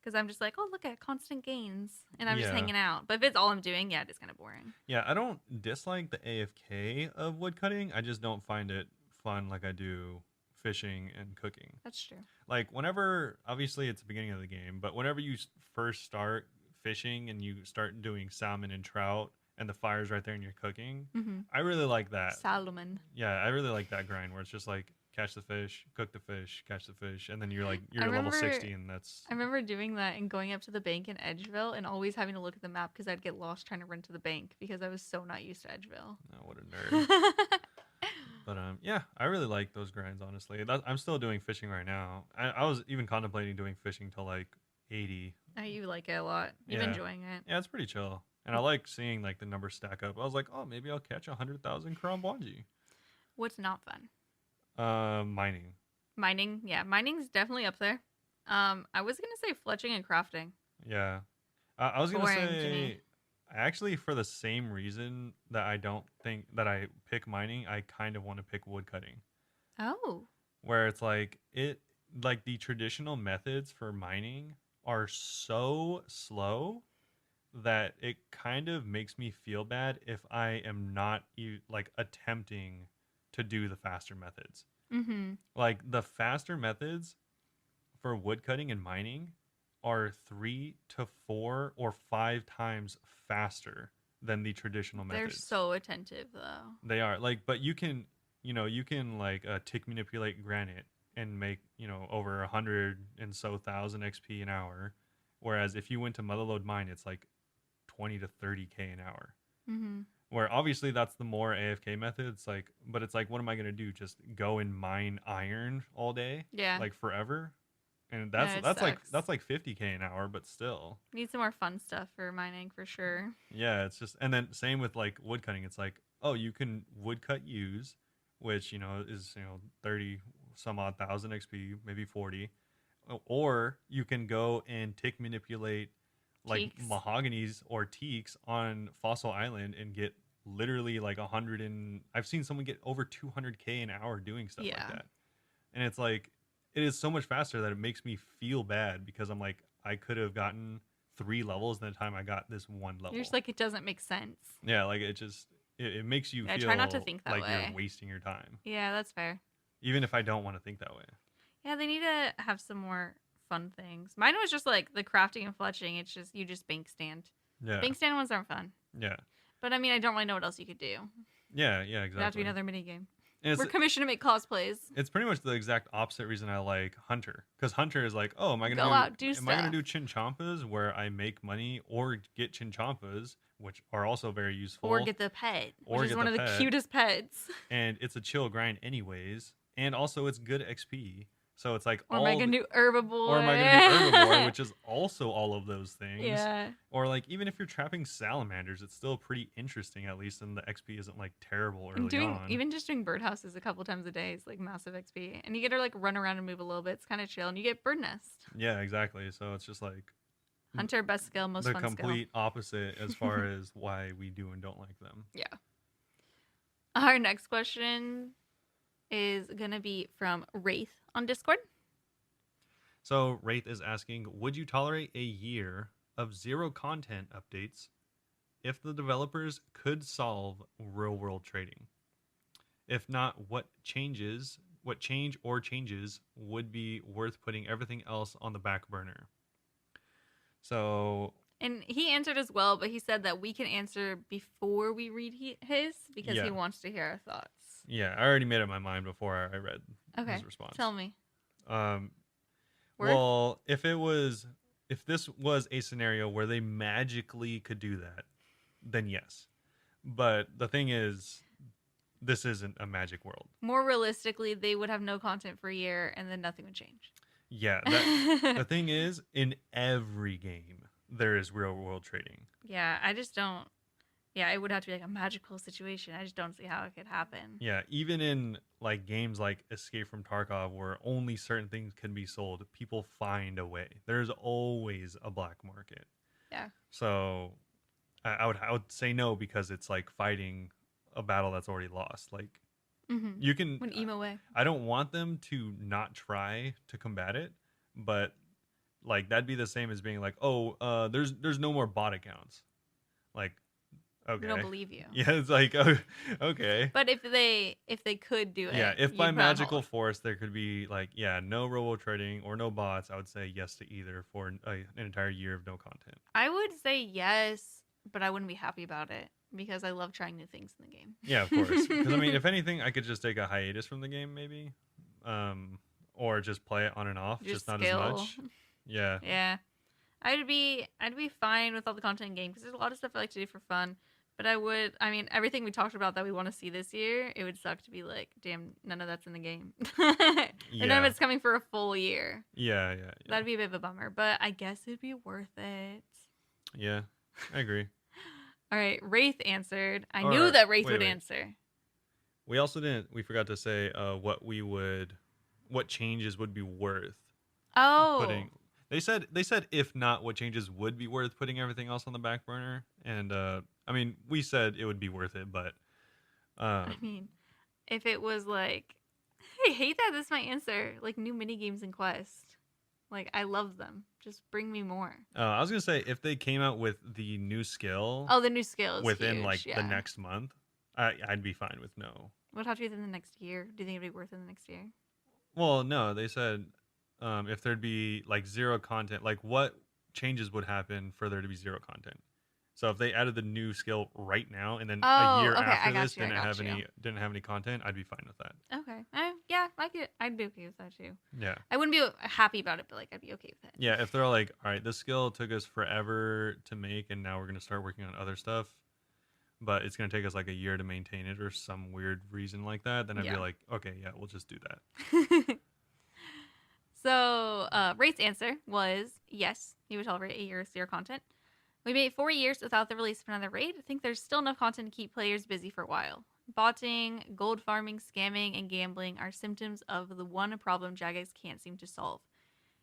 Speaker 2: Because I'm just like, oh, look at constant gains. And I'm just
Speaker 1: Yeah.
Speaker 2: hanging out. But if it's all I'm doing, yeah, it's kind of boring.
Speaker 1: Yeah, I don't dislike the AFK of woodcutting. I just don't find it fun like I do fishing and cooking.
Speaker 2: That's true.
Speaker 1: Like whenever, obviously it's the beginning of the game, but whenever you first start fishing and you start doing salmon and trout and the fire's right there and you're cooking,
Speaker 2: Mm-hmm.
Speaker 1: I really like that.
Speaker 2: Salomon.
Speaker 1: Yeah, I really like that grind where it's just like catch the fish, cook the fish, catch the fish, and then you're like
Speaker 2: I
Speaker 1: level
Speaker 2: remember-
Speaker 1: 60 and that's
Speaker 2: I remember doing that and going up to the bank in Edgeville and always having to look at the map because I'd get lost trying to run to the bank because I was so not used to Edgeville.
Speaker 1: oh, what a nerd. But yeah, I really like those grinds. Honestly, I'm still doing fishing right now. I was even contemplating doing fishing till like 80.
Speaker 2: You like it a lot. You're
Speaker 1: Yeah.
Speaker 2: enjoying it.
Speaker 1: Yeah, it's pretty chill, and I like seeing like the numbers stack up. I was like, oh, maybe I'll catch 100,000 Karambwanji.
Speaker 2: What's not fun?
Speaker 1: Mining.
Speaker 2: Mining. Yeah, mining's definitely up there. I was gonna say fletching and crafting.
Speaker 1: Yeah, I was gonna
Speaker 2: Boring to
Speaker 1: say
Speaker 2: me.
Speaker 1: actually for the same reason that I don't think that I pick mining, I kind of want to pick woodcutting,
Speaker 2: Oh.
Speaker 1: where it's like the traditional methods for mining are so slow that it kind of makes me feel bad if I am not like attempting to do the faster methods.
Speaker 2: Mm-hmm.
Speaker 1: Like the faster methods for woodcutting and mining are 3 to 4 or 5 times faster than the traditional
Speaker 2: They're
Speaker 1: methods.
Speaker 2: so attentive though.
Speaker 1: They are like, but you can like tick manipulate granite and make over 100 and so thousand XP an hour, whereas if you went to Motherlode Mine, it's like 20 to 30K an hour.
Speaker 2: Mm-hmm.
Speaker 1: Where obviously that's the more AFK method. It's like, but it's like, what am I gonna do? Just go and mine iron all day,
Speaker 2: Yeah.
Speaker 1: like forever? And
Speaker 2: No, it
Speaker 1: that's
Speaker 2: sucks.
Speaker 1: like 50K an hour, but still.
Speaker 2: Need some more fun stuff for mining for sure.
Speaker 1: Yeah, it's just, and then same with like wood cutting. It's like, oh, you can woodcut use, which is 30 some odd thousand XP, maybe 40, or you can go and tick manipulate like
Speaker 2: Cheeks.
Speaker 1: mahoganies or teaks on Fossil Island and get literally like 100 and I've seen someone get over 200K an hour doing stuff like
Speaker 2: Yeah.
Speaker 1: that. And it's like it is so much faster that it makes me feel bad because I'm like I could have gotten 3 levels in the time I got this one level.
Speaker 2: You're just like, it doesn't make sense.
Speaker 1: Yeah, like it makes you
Speaker 2: I
Speaker 1: feel
Speaker 2: try not to think that
Speaker 1: like
Speaker 2: way.
Speaker 1: you're wasting your time.
Speaker 2: Yeah, that's fair.
Speaker 1: Even if I don't want to think that way.
Speaker 2: Yeah, they need to have some more fun things. Mine was just like the crafting and fletching. It's just you just bank stand.
Speaker 1: Yeah.
Speaker 2: Bank stand ones aren't fun.
Speaker 1: Yeah.
Speaker 2: But I mean, I don't really know what else you could do.
Speaker 1: Yeah, exactly.
Speaker 2: It'd have to be another mini game.
Speaker 1: And
Speaker 2: We're commissioned to make cosplays.
Speaker 1: It's pretty much the exact opposite reason I like Hunter, because Hunter is like, oh, am I
Speaker 2: Go out, do
Speaker 1: am I gonna
Speaker 2: stuff.
Speaker 1: do Chinchampas where I make money or get Chinchampas, which are also very useful,
Speaker 2: Or get the pet,
Speaker 1: Or
Speaker 2: which is
Speaker 1: get
Speaker 2: one
Speaker 1: the
Speaker 2: of the
Speaker 1: pet.
Speaker 2: cutest pets.
Speaker 1: and it's a chill grind anyways, and also it's good XP. So it's like
Speaker 2: Or am I gonna do herbivore?
Speaker 1: or am I gonna do herbivore, which is also all of those things.
Speaker 2: Yeah.
Speaker 1: Or like even if you're trapping salamanders, it's still pretty interesting at least, and the XP isn't like terrible early
Speaker 2: And doing
Speaker 1: on.
Speaker 2: even just doing birdhouses a couple times a day is like massive XP, and you get to like run around and move a little bit. It's kind of chill, and you get bird nest.
Speaker 1: Yeah, exactly. So it's just like
Speaker 2: Hunter, best skill, most
Speaker 1: the
Speaker 2: fun
Speaker 1: complete opposite as far as why we do and don't like them.
Speaker 2: skill. Yeah. Our next question is gonna be from Wraith on Discord.
Speaker 1: So Wraith is asking, would you tolerate a year of zero content updates if the developers could solve real world trading? If not, what change or changes would be worth putting everything else on the back burner? So
Speaker 2: And he answered as well, but he said that we can answer before we read his because
Speaker 1: Yeah.
Speaker 2: he wants to hear our thoughts.
Speaker 1: yeah, I already made up my mind before I read
Speaker 2: Okay,
Speaker 1: his response.
Speaker 2: tell me. Worth?
Speaker 1: Well, if this was a scenario where they magically could do that, then yes. But the thing is, this isn't a magic world.
Speaker 2: More realistically, they would have no content for a year, and then nothing would change.
Speaker 1: Yeah, the thing is, in every game, there is real world trading.
Speaker 2: Yeah, I just don't. Yeah, it would have to be like a magical situation. I just don't see how it could happen.
Speaker 1: Yeah, even in like games like Escape from Tarkov, where only certain things can be sold, people find a way. There's always a black market.
Speaker 2: Yeah.
Speaker 1: So I would say no, because it's like fighting a battle that's already lost. Like
Speaker 2: Mm-hmm.
Speaker 1: you can
Speaker 2: Would emo away.
Speaker 1: I don't want them to not try to combat it, but like that'd be the same as being like, oh, there's no more bot accounts. Like, okay,
Speaker 2: We don't believe you.
Speaker 1: yeah, it's like, oh, okay.
Speaker 2: But if they could do it,
Speaker 1: Yeah, if
Speaker 2: you'd
Speaker 1: by
Speaker 2: put on
Speaker 1: magical
Speaker 2: hold.
Speaker 1: force there could be like, yeah, no robo trading or no bots, I would say yes to either for an entire year of no content.
Speaker 2: I would say yes, but I wouldn't be happy about it because I love trying new things in the game.
Speaker 1: Yeah, of course. Because I mean, if anything, I could just take a hiatus from the game, maybe, or just play it on and off, just not
Speaker 2: skill.
Speaker 1: as much. Yeah,
Speaker 2: Yeah, I'd be fine with all the content in game because there's a lot of stuff I like to do for fun. But I mean, everything we talked about that we want to see this year, it would suck to be like, damn, none of that's in the game. Or none of it's coming for a full year.
Speaker 1: Yeah.
Speaker 2: That'd be a bit of a bummer, but I guess it'd be worth it.
Speaker 1: Yeah, I agree.
Speaker 2: All right, Wraith answered. I
Speaker 1: Or-
Speaker 2: knew that Wraith would
Speaker 1: wait.
Speaker 2: answer.
Speaker 1: We forgot to say what changes would be worth
Speaker 2: Oh,
Speaker 1: putting. They said if not, what changes would be worth putting everything else on the back burner. And I mean, we said it would be worth it, but
Speaker 2: I mean, if it was like, I hate that this is my answer, like new mini games in Quest. Like, I love them. Just bring me more.
Speaker 1: I was gonna say if they came out with the new skill
Speaker 2: Oh, the new skill is
Speaker 1: within
Speaker 2: huge,
Speaker 1: like
Speaker 2: yeah.
Speaker 1: the next month, I'd be fine with no.
Speaker 2: Would have to be within the next year. Do you think it'd be worth it in the next year?
Speaker 1: Well, no, they said if there'd be like zero content, like what changes would happen for there to be zero content. So if they added the new skill right now and then a year
Speaker 2: okay, I
Speaker 1: after
Speaker 2: got
Speaker 1: this
Speaker 2: you, I got you.
Speaker 1: didn't have any content, I'd be fine with that.
Speaker 2: Okay. Yeah, I'd be okay with that too.
Speaker 1: Yeah.
Speaker 2: I wouldn't be happy about it, but like I'd be okay with it.
Speaker 1: Yeah, if they're like, all right, this skill took us forever to make and now we're going to start working on other stuff. but it's going to take us like a year to maintain it or some weird reason like that, then I'd be
Speaker 2: Yeah.
Speaker 1: like, okay, yeah, we'll just do that.
Speaker 2: So, Rate's answer was yes, he would tolerate a year's zero content. We made 4 years without the release of another raid. I think there's still enough content to keep players busy for a while. Botting, gold farming, scamming, and gambling are symptoms of the one problem Jagex can't seem to solve.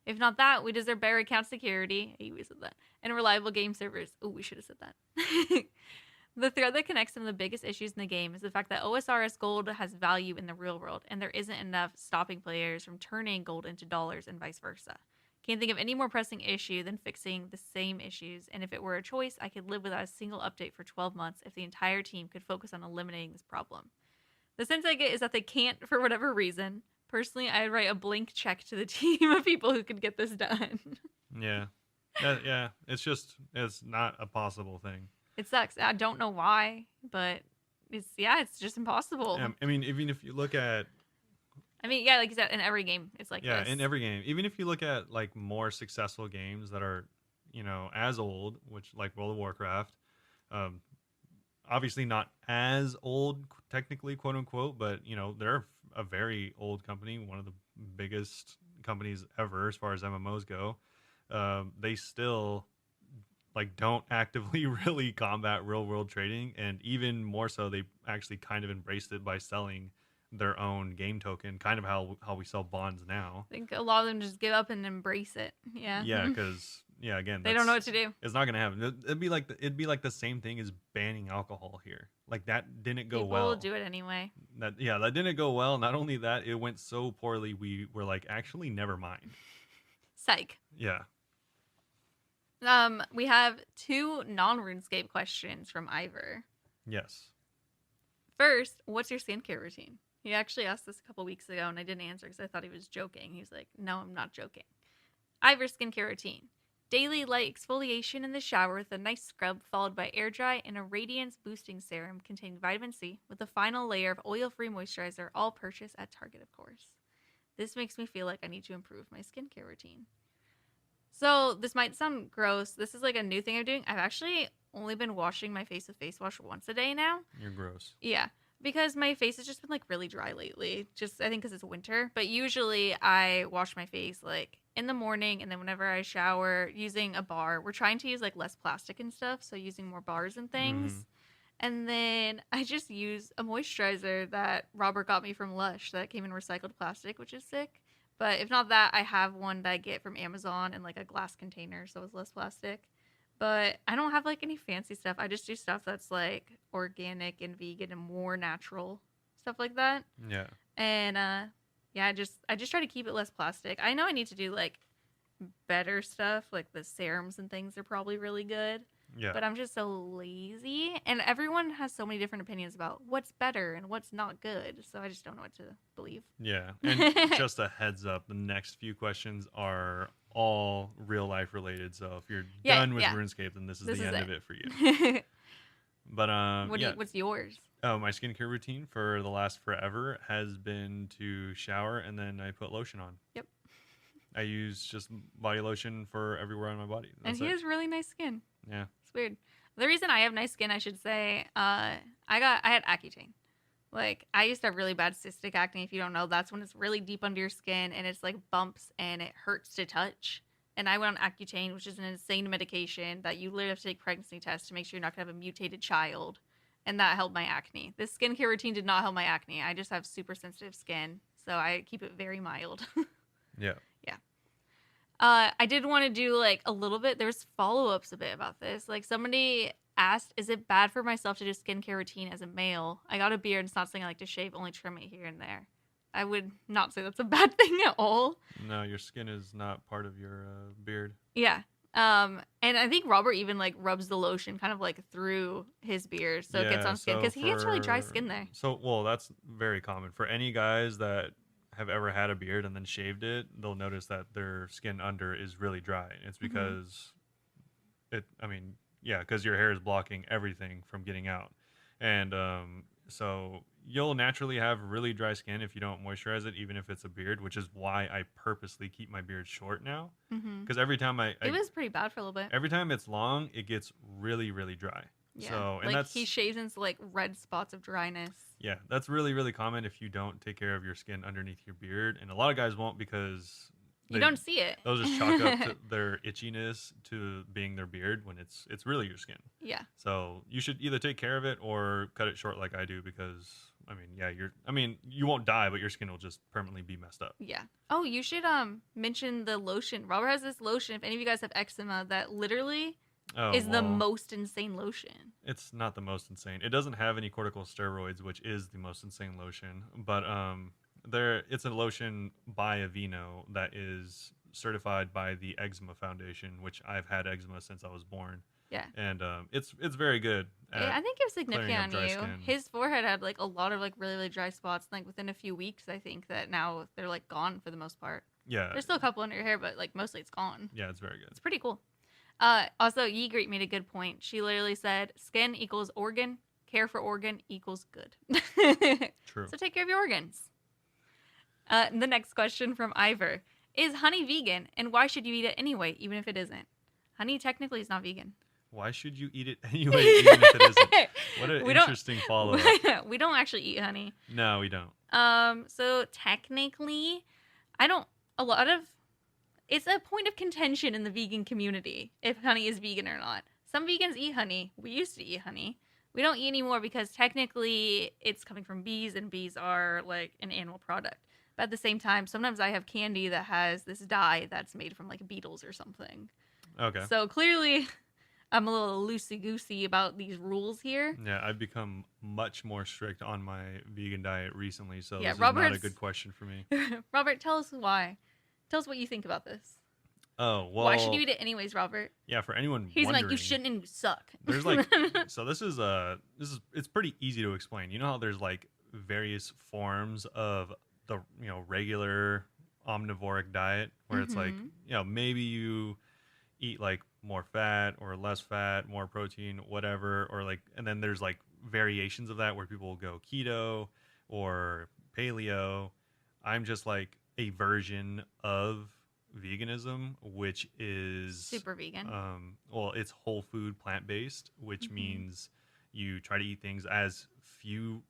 Speaker 2: If not that, we deserve better account security. Hey, we said that. And reliable game servers. Oh, we should have said that. The thread that connects some of the biggest issues in the game is the fact that OSRS gold has value in the real world, and there isn't enough stopping players from turning gold into dollars and vice versa. Can't think of any more pressing issue than fixing the same issues, and if it were a choice, I could live without a single update for 12 months if the entire team could focus on eliminating this problem. The sense I get is that they can't for whatever reason. Personally, I'd write a blank check to the team of people who could get this done.
Speaker 1: Yeah. Yeah. It's not a possible thing.
Speaker 2: It sucks. I don't know why, but it's just impossible.
Speaker 1: I mean, even if you look at
Speaker 2: yeah, like you said, in every game, it's like
Speaker 1: yeah,
Speaker 2: this.
Speaker 1: in every game, even if you look at like more successful games that are, as old, which like World of Warcraft, obviously not as old technically, quote unquote, but they're a very old company, one of the biggest companies ever as far as MMOs go. They still like don't actively really combat real world trading, and even more so, they actually kind of embraced it by selling their own game token, kind of how we sell bonds now.
Speaker 2: I think a lot of them just give up and embrace it. Yeah.
Speaker 1: Yeah, because again,
Speaker 2: they don't know what to do.
Speaker 1: It's not gonna happen. It'd be like the same thing as banning alcohol here. Like that didn't go
Speaker 2: People
Speaker 1: well.
Speaker 2: will do it anyway.
Speaker 1: That didn't go well. Not only that, it went so poorly. We were like, actually, never mind.
Speaker 2: Psych.
Speaker 1: Yeah.
Speaker 2: We have 2 non-RuneScape questions from Ivor.
Speaker 1: Yes.
Speaker 2: First, what's your skincare routine? He actually asked this a couple weeks ago, and I didn't answer because I thought he was joking. He was like, no, I'm not joking. Ivor's skincare routine. Daily light exfoliation in the shower with a nice scrub, followed by air dry and a radiance boosting serum containing vitamin C with a final layer of oil-free moisturizer, all purchased at Target, of course. This makes me feel like I need to improve my skincare routine. So this might sound gross. This is like a new thing I'm doing. I've actually only been washing my face with face wash once a day now.
Speaker 1: You're gross.
Speaker 2: Yeah. Because my face has just been like really dry lately. Just I think because it's winter. But usually I wash my face like in the morning, and then whenever I shower using a bar. We're trying to use like less plastic and stuff, so using more bars and things. Mm-hmm. And then I just use a moisturizer that Robert got me from Lush that came in recycled plastic, which is sick. But if not that, I have one that I get from Amazon in like a glass container, so it's less plastic. But I don't have like any fancy stuff. I just do stuff that's like organic and vegan and more natural stuff like that.
Speaker 1: Yeah.
Speaker 2: And I just try to keep it less plastic. I know I need to do like better stuff, like the serums and things are probably really good.
Speaker 1: Yeah.
Speaker 2: But I'm just so lazy, and everyone has so many different opinions about what's better and what's not good. So I just don't know what to believe.
Speaker 1: Yeah. And just a heads up, the next few questions are all real life related. So if you're done with RuneScape, then this is the end of it for you. But
Speaker 2: what's yours?
Speaker 1: Oh, my skincare routine for the last forever has been to shower and then I put lotion on.
Speaker 2: Yep.
Speaker 1: I use just body lotion for everywhere on my body.
Speaker 2: That's and he has really nice skin.
Speaker 1: Yeah.
Speaker 2: It's weird. The reason I have nice skin, I should say, I had Accutane. Like, I used to have really bad cystic acne. If you don't know, that's when it's really deep under your skin and it's like bumps and it hurts to touch. And I went on Accutane, which is an insane medication that you literally have to take pregnancy tests to make sure you're not going to have a mutated child. And that helped my acne. This skincare routine did not help my acne. I just have super sensitive skin, so I keep it very mild.
Speaker 1: Yeah.
Speaker 2: Yeah. I did want to do like a little bit. There's follow-ups a bit about this. Like somebody asked, is it bad for myself to do skincare routine as a male? I got a beard. It's not something I like to shave, only trim it here and there. I would not say that's a bad thing at all.
Speaker 1: No, your skin is not part of your beard.
Speaker 2: Yeah. And I think Robert even like rubs the lotion kind of like through his beard so it gets on skin because he gets really dry skin there.
Speaker 1: So, well, that's very common for any guys that have ever had a beard and then shaved it. They'll notice that their skin under is really dry. It's because because your hair is blocking everything from getting out. And so you'll naturally have really dry skin if you don't moisturize it, even if it's a beard, which is why I purposely keep my beard short now. Because every time it
Speaker 2: was pretty bad for a little bit.
Speaker 1: Every time it's long, it gets really, really dry.
Speaker 2: Yeah.
Speaker 1: So, and
Speaker 2: Like
Speaker 1: that's
Speaker 2: he shaves into like red spots of dryness.
Speaker 1: yeah, that's really really common if you don't take care of your skin underneath your beard, and a lot of guys won't because
Speaker 2: You
Speaker 1: they
Speaker 2: don't see it.
Speaker 1: they'll just chalk up to their itchiness to being their beard when it's really your skin.
Speaker 2: Yeah.
Speaker 1: So you should either take care of it or cut it short like I do because I mean, yeah, you won't die, but your skin will just permanently be messed up.
Speaker 2: Yeah. Oh, you should mention the lotion. Robert has this lotion. If any of you guys have eczema, that literally
Speaker 1: Oh,
Speaker 2: is the
Speaker 1: well,
Speaker 2: most insane lotion.
Speaker 1: it's not the most insane. It doesn't have any corticosteroids, which is the most insane lotion, but it's a lotion by Aveeno that is certified by the Eczema Foundation, which I've had eczema since I was born.
Speaker 2: Yeah.
Speaker 1: And it's very good
Speaker 2: Yeah,
Speaker 1: at
Speaker 2: I think it was
Speaker 1: clearing
Speaker 2: significant
Speaker 1: up
Speaker 2: on
Speaker 1: dry
Speaker 2: you.
Speaker 1: skin.
Speaker 2: His forehead had like a lot of like really, really dry spots. Like within a few weeks, I think that now they're like gone for the most part.
Speaker 1: Yeah,
Speaker 2: There's still a couple under your hair, but like mostly it's gone.
Speaker 1: yeah, it's very good.
Speaker 2: It's pretty cool. Also, Yee Greet made a good point. She literally said, "Skin equals organ. Care for organ equals good."
Speaker 1: True.
Speaker 2: So take care of your organs. The next question from Ivor: Is honey vegan, and why should you eat it anyway, even if it isn't? Honey technically is not vegan.
Speaker 1: Why should you eat it anyway, even if it isn't? What an
Speaker 2: We don't-
Speaker 1: interesting follow-up.
Speaker 2: We don't actually eat honey.
Speaker 1: No, we don't.
Speaker 2: So technically, I don't. A lot of it's a point of contention in the vegan community if honey is vegan or not. Some vegans eat honey. We used to eat honey. We don't eat anymore because technically it's coming from bees, and bees are like an animal product. But at the same time, sometimes I have candy that has this dye that's made from like beetles or something.
Speaker 1: Okay.
Speaker 2: So clearly, I'm a little loosey-goosey about these rules here.
Speaker 1: Yeah, I've become much more strict on my vegan diet recently, so
Speaker 2: Yeah,
Speaker 1: this is not a
Speaker 2: Robert's-
Speaker 1: good question for me.
Speaker 2: Robert, tell us why. Tell us what you think about this.
Speaker 1: Oh, well.
Speaker 2: Why should you eat it anyways, Robert?
Speaker 1: Yeah, for anyone
Speaker 2: He's
Speaker 1: wondering.
Speaker 2: like, you shouldn't and you suck.
Speaker 1: There's like so this is it's pretty easy to explain. You know how there's like various forms of the regular omnivoric diet where it's like, maybe you eat like more fat or less fat, more protein, whatever, or like, and then there's like variations of that where people will go keto or paleo. I'm just like a version of veganism, which is
Speaker 2: Super vegan.
Speaker 1: Well, it's whole food, plant based, which means you try to eat things as few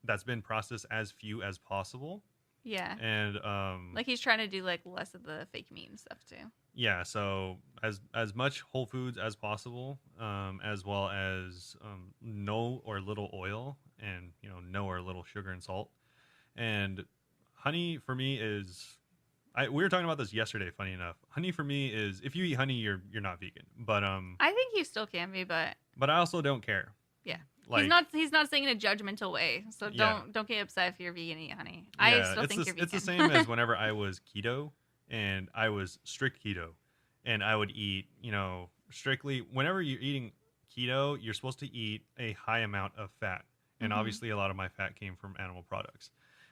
Speaker 1: that's been processed as few as possible.
Speaker 2: Yeah.
Speaker 1: And
Speaker 2: Like he's trying to do like less of the fake meat and stuff too.
Speaker 1: yeah, so as much whole foods as possible, as well as no or little oil, and no or little sugar and salt. And honey for me is we were talking about this yesterday, funny enough. Honey for me is, if you eat honey, you're not vegan. But
Speaker 2: I think you still can be, but
Speaker 1: I also don't care.
Speaker 2: yeah.
Speaker 1: Like,
Speaker 2: He's not saying in a judgmental way. So
Speaker 1: Yeah.
Speaker 2: don't get upset if you're vegan and eat honey.
Speaker 1: yeah,
Speaker 2: I still think you're vegan.
Speaker 1: it's the same as whenever I was keto and I was strict keto, and I would eat, strictly, whenever you're eating keto, you're supposed to eat a high amount of fat. And obviously a lot of my fat came from animal products,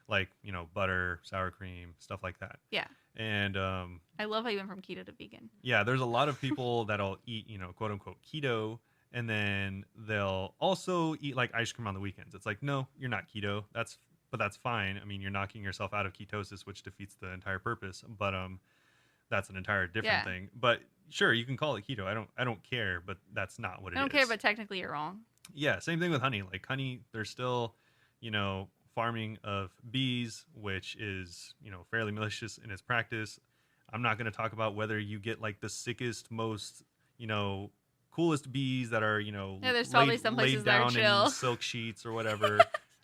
Speaker 1: like, butter, sour cream, stuff like that.
Speaker 2: Yeah.
Speaker 1: And
Speaker 2: I love how you went from keto to vegan.
Speaker 1: yeah, there's a lot of people that'll eat, quote unquote keto, and then they'll also eat like ice cream on the weekends. It's like, no, you're not keto. But that's fine. I mean, you're knocking yourself out of ketosis, which defeats the entire purpose. But that's an entire different thing. But sure, you can call it keto. I don't care, but that's not what it is.
Speaker 2: I don't care, but technically you're wrong.
Speaker 1: Yeah, same thing with honey. Like honey, there's still, farming of bees, which is, fairly malicious in its practice. I'm not going to talk about whether you get like the sickest, most, coolest bees that are,
Speaker 2: there's probably some places
Speaker 1: laid
Speaker 2: that are
Speaker 1: down
Speaker 2: chill.
Speaker 1: in silk sheets or whatever.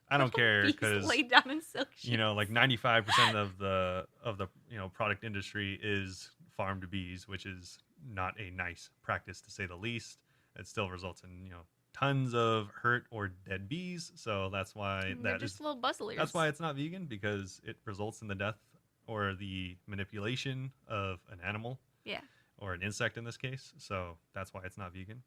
Speaker 1: I don't care
Speaker 2: Bees
Speaker 1: because
Speaker 2: laid down in silk sheets.
Speaker 1: like 95% of the product industry is farmed bees, which is not a nice practice to say the least. It still results in tons of hurt or dead bees, so that's why
Speaker 2: They're just little bustlers.
Speaker 1: that's why it's not vegan, because it results in the death or the manipulation of an animal.
Speaker 2: Yeah.
Speaker 1: Or an insect in this case. So that's why it's not vegan,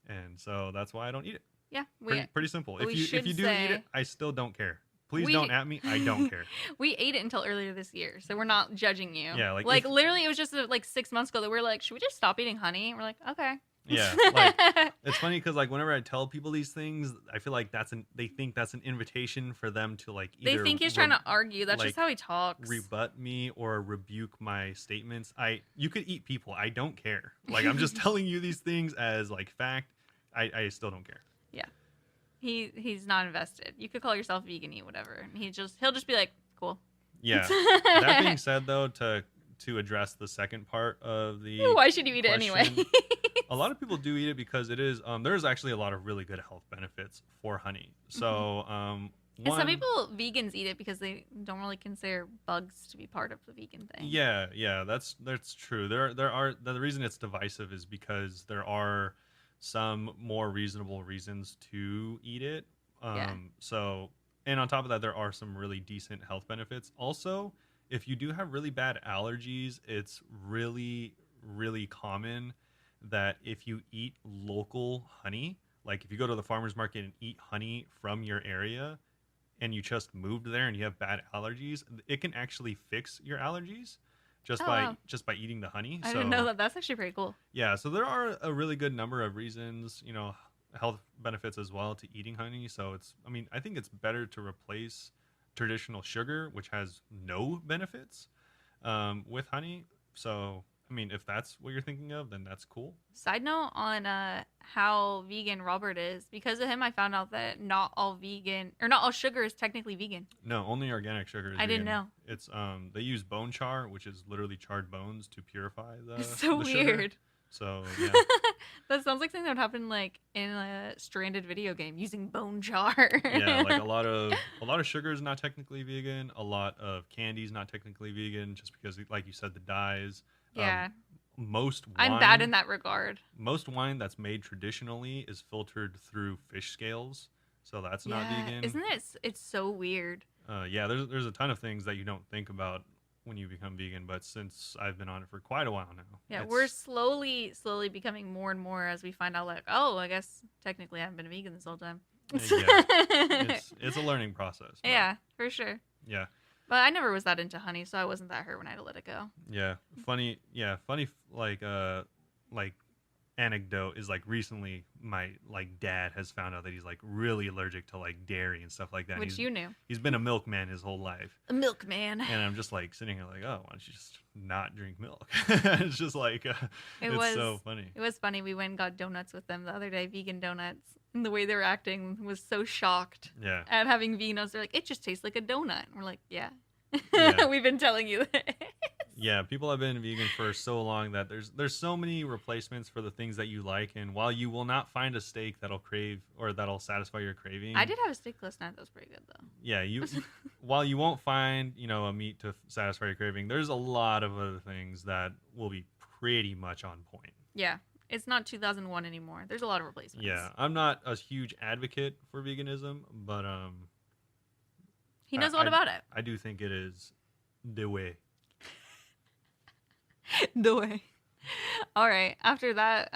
Speaker 1: and so that's why I don't eat it.
Speaker 2: Yeah.
Speaker 1: Pretty simple.
Speaker 2: we
Speaker 1: If you
Speaker 2: should
Speaker 1: do
Speaker 2: say-
Speaker 1: eat it, I still don't care. Please
Speaker 2: We-
Speaker 1: don't at me. I don't care.
Speaker 2: We ate it until earlier this year, so we're not judging you.
Speaker 1: Yeah, like,
Speaker 2: like
Speaker 1: if-
Speaker 2: literally, it was just like 6 months ago that we were like, should we just stop eating honey? And we're like, okay.
Speaker 1: Yeah, like it's funny because like whenever I tell people these things, I feel like they think that's an invitation for them to like
Speaker 2: They
Speaker 1: either
Speaker 2: think he's trying to argue. That's just
Speaker 1: like,
Speaker 2: how he talks.
Speaker 1: rebut me or rebuke my statements. You could eat people. I don't care. Like I'm just telling you these things as like fact. I still don't care.
Speaker 2: Yeah. He's not invested. You could call yourself vegan, eat whatever. And he'll just be like, cool.
Speaker 1: Yeah. That being said, though, to address the second part of the
Speaker 2: Why should you eat it anyway?
Speaker 1: question, a lot of people do eat it because it is there's actually a lot of really good health benefits for honey. So
Speaker 2: And some people, vegans, eat it because they don't really consider bugs to be part of the vegan thing.
Speaker 1: Yeah, that's true. There are the reason it's divisive is because there are some more reasonable reasons to eat it.
Speaker 2: Yeah.
Speaker 1: So, and on top of that, there are some really decent health benefits. Also, if you do have really bad allergies, it's really, really common that if you eat local honey, like if you go to the farmer's market and eat honey from your area and you just moved there and you have bad allergies, it can actually fix your allergies just by eating the honey.
Speaker 2: I didn't know that. That's actually pretty cool.
Speaker 1: Yeah, so there are a really good number of reasons, health benefits as well to eating honey. So I think it's better to replace traditional sugar, which has no benefits, with honey. So, if that's what you're thinking of, then that's cool.
Speaker 2: Side note on how vegan Robert is. Because of him, I found out that not all sugar is technically vegan.
Speaker 1: No, only organic sugar is
Speaker 2: I didn't know.
Speaker 1: It's they use bone char, which is literally charred bones, to purify the
Speaker 2: so
Speaker 1: the
Speaker 2: weird.
Speaker 1: Sugar. So yeah.
Speaker 2: That sounds like something that would happen like in a stranded video game using bone char.
Speaker 1: Yeah, like a lot of sugar is not technically vegan. A lot of candy is not technically vegan, just because, like you said, the dyes.
Speaker 2: Yeah.
Speaker 1: Most wine,
Speaker 2: I'm bad in that regard.
Speaker 1: Most wine that's made traditionally is filtered through fish scales, so that's not vegan.
Speaker 2: Isn't it? It's so weird.
Speaker 1: Yeah, there's a ton of things that you don't think about when you become vegan, but since I've been on it for quite a while now.
Speaker 2: Yeah, we're slowly becoming more and more as we find out, like, oh, I guess technically I haven't been a vegan this whole time.
Speaker 1: Yeah, it's a learning process.
Speaker 2: Yeah, for sure.
Speaker 1: Yeah.
Speaker 2: But I never was that into honey, so I wasn't that hurt when I had to let it go.
Speaker 1: Yeah, funny, like anecdote is like recently my dad has found out that he's like really allergic to like dairy and stuff like that.
Speaker 2: Which you knew.
Speaker 1: He's been a milkman his whole life.
Speaker 2: A milkman.
Speaker 1: And I'm just like sitting here like, oh, why don't you just not drink milk? It's just like it's so funny.
Speaker 2: It was funny. We went and got donuts with them the other day, vegan donuts. And the way they were acting was so shocked.
Speaker 1: Yeah.
Speaker 2: At having vegan, they're like, it just tastes like a donut. And we're like, yeah.
Speaker 1: Yeah.
Speaker 2: We've been telling you that.
Speaker 1: Yeah, people have been vegan for so long that there's so many replacements for the things that you like, and while you will not find a steak that'll satisfy your craving.
Speaker 2: I did have a steak last night that was pretty good though.
Speaker 1: Yeah, while you won't find, a meat to satisfy your craving, there's a lot of other things that will be pretty much on point.
Speaker 2: Yeah. It's not 2001 anymore. There's a lot of replacements.
Speaker 1: Yeah, I'm not a huge advocate for veganism, but
Speaker 2: he knows a lot about it.
Speaker 1: I do think it is the way.
Speaker 2: The way. All right. After that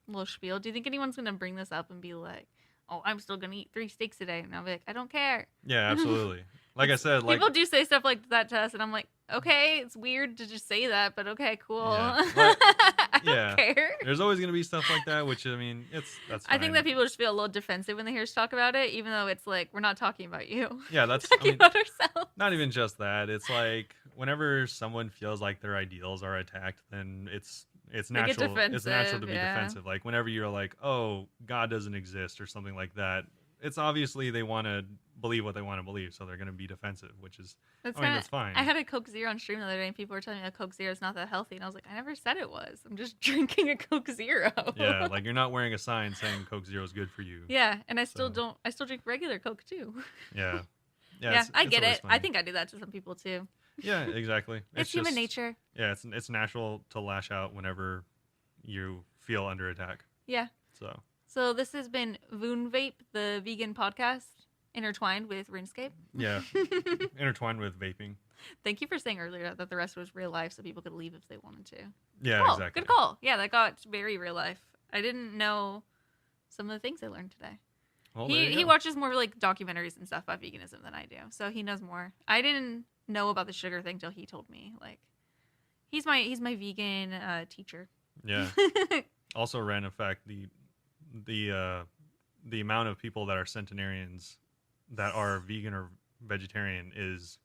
Speaker 2: little spiel, do you think anyone's going to bring this up and be like, oh, I'm still going to eat 3 steaks a day? And I'll be like, I don't care.
Speaker 1: Yeah, absolutely. Like I said,
Speaker 2: people do say stuff like that to us, and I'm like, okay, it's weird to just say that, but okay, cool.
Speaker 1: Yeah.
Speaker 2: I don't care.
Speaker 1: There's always going to be stuff like that, which, that's fine.
Speaker 2: I think that people just feel a little defensive when they hear us talk about it, even though it's like, we're not talking about you.
Speaker 1: Yeah, that's
Speaker 2: we're talking about ourselves.
Speaker 1: Not even just that. It's like, whenever someone feels like their ideals are attacked, then it's natural. It's natural to be defensive. Like whenever you're like, oh, God doesn't exist or something like that, it's obviously they want to believe what they want to believe, so they're going to be defensive, which is, that's fine.
Speaker 2: I had a Coke Zero on stream the other day, and people were telling me a Coke Zero is not that healthy, and I was like, I never said it was. I'm just drinking a Coke Zero.
Speaker 1: Yeah, like you're not wearing a sign saying Coke Zero is good for you.
Speaker 2: Yeah, and I still drink regular Coke too.
Speaker 1: Yeah.
Speaker 2: Yeah, I get it. Funny. I think I do that to some people too.
Speaker 1: Yeah, exactly.
Speaker 2: It's human nature.
Speaker 1: Yeah, it's natural to lash out whenever you feel under attack.
Speaker 2: Yeah. So this has been Bunebape, the vegan podcast, intertwined with RuneScape.
Speaker 1: Yeah, intertwined with vaping.
Speaker 2: Thank you for saying earlier that the rest was real life, so people could leave if they wanted to.
Speaker 1: Yeah,
Speaker 2: cool.
Speaker 1: Exactly.
Speaker 2: Good call. Yeah, that got very real life. I didn't know some of the things I learned today.
Speaker 1: Well,
Speaker 2: he watches more like documentaries and stuff about veganism than I do, so he knows more. I didn't know about the sugar thing till he told me. Like, he's my vegan teacher.
Speaker 1: Yeah. Also, random fact: the amount of people that are centenarians that are vegan or vegetarian is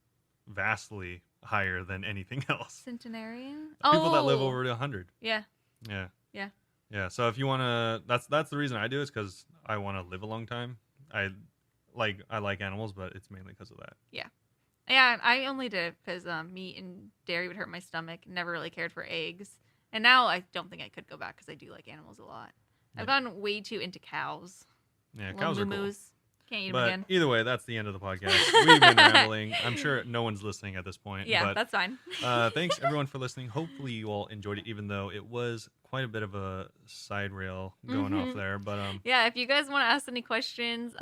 Speaker 1: vastly higher than anything else.
Speaker 2: Centenarian?
Speaker 1: People that live over 100.
Speaker 2: Yeah.
Speaker 1: Yeah.
Speaker 2: Yeah.
Speaker 1: Yeah. So if you want to, that's the reason I do it, is because I want to live a long time. I like animals, but it's mainly because of that.
Speaker 2: Yeah. Yeah, I only did it because meat and dairy would hurt my stomach. Never really cared for eggs. And now I don't think I could go back because I do like animals a lot. I've gotten way too into cows.
Speaker 1: Yeah,
Speaker 2: Little
Speaker 1: cows are cool.
Speaker 2: moo-moos. Can't eat them
Speaker 1: But
Speaker 2: again.
Speaker 1: either way, that's the end of the podcast. We've been rambling. I'm sure no one's listening at this point.
Speaker 2: Yeah,
Speaker 1: but,
Speaker 2: that's fine.
Speaker 1: Thanks everyone for listening. Hopefully you all enjoyed it, even though it was quite a bit of a side rail going off there. But
Speaker 2: yeah, if you guys want to ask any questions,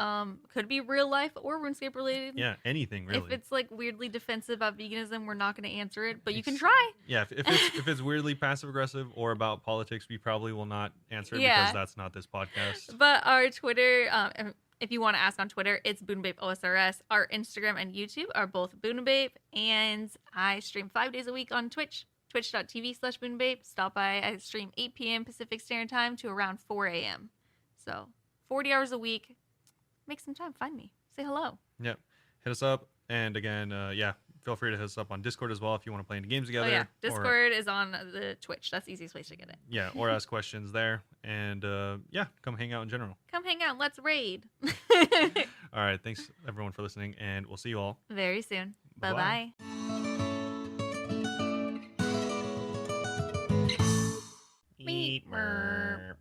Speaker 2: could be real life or RuneScape related.
Speaker 1: Yeah, anything really.
Speaker 2: If it's like weirdly defensive about veganism, we're not going to answer it, but you can try.
Speaker 1: Yeah, if it's weirdly passive aggressive or about politics, we probably will not answer it because that's not this podcast.
Speaker 2: But our Twitter, if you want to ask on Twitter, it's Bunebapeosrs. Our Instagram and YouTube are both Bunebape, and I stream 5 days a week on Twitch. Twitch.tv/Bunebape. Stop by. I stream 8 p.m. Pacific Standard Time to around 4 a.m. So 40 hours a week. Make some time. Find me. Say hello.
Speaker 1: Yep. Hit us up. And again, feel free to hit us up on Discord as well if you want to play any games together.
Speaker 2: Oh, yeah. Discord is on the Twitch. That's the easiest place to get it.
Speaker 1: Yeah, or ask questions there. And come hang out in general.
Speaker 2: Come hang out. Let's raid.
Speaker 1: All right. Thanks, everyone, for listening. And we'll see you all
Speaker 2: very soon.
Speaker 1: Bye-bye.
Speaker 2: Bye-bye.
Speaker 1: Eat mer.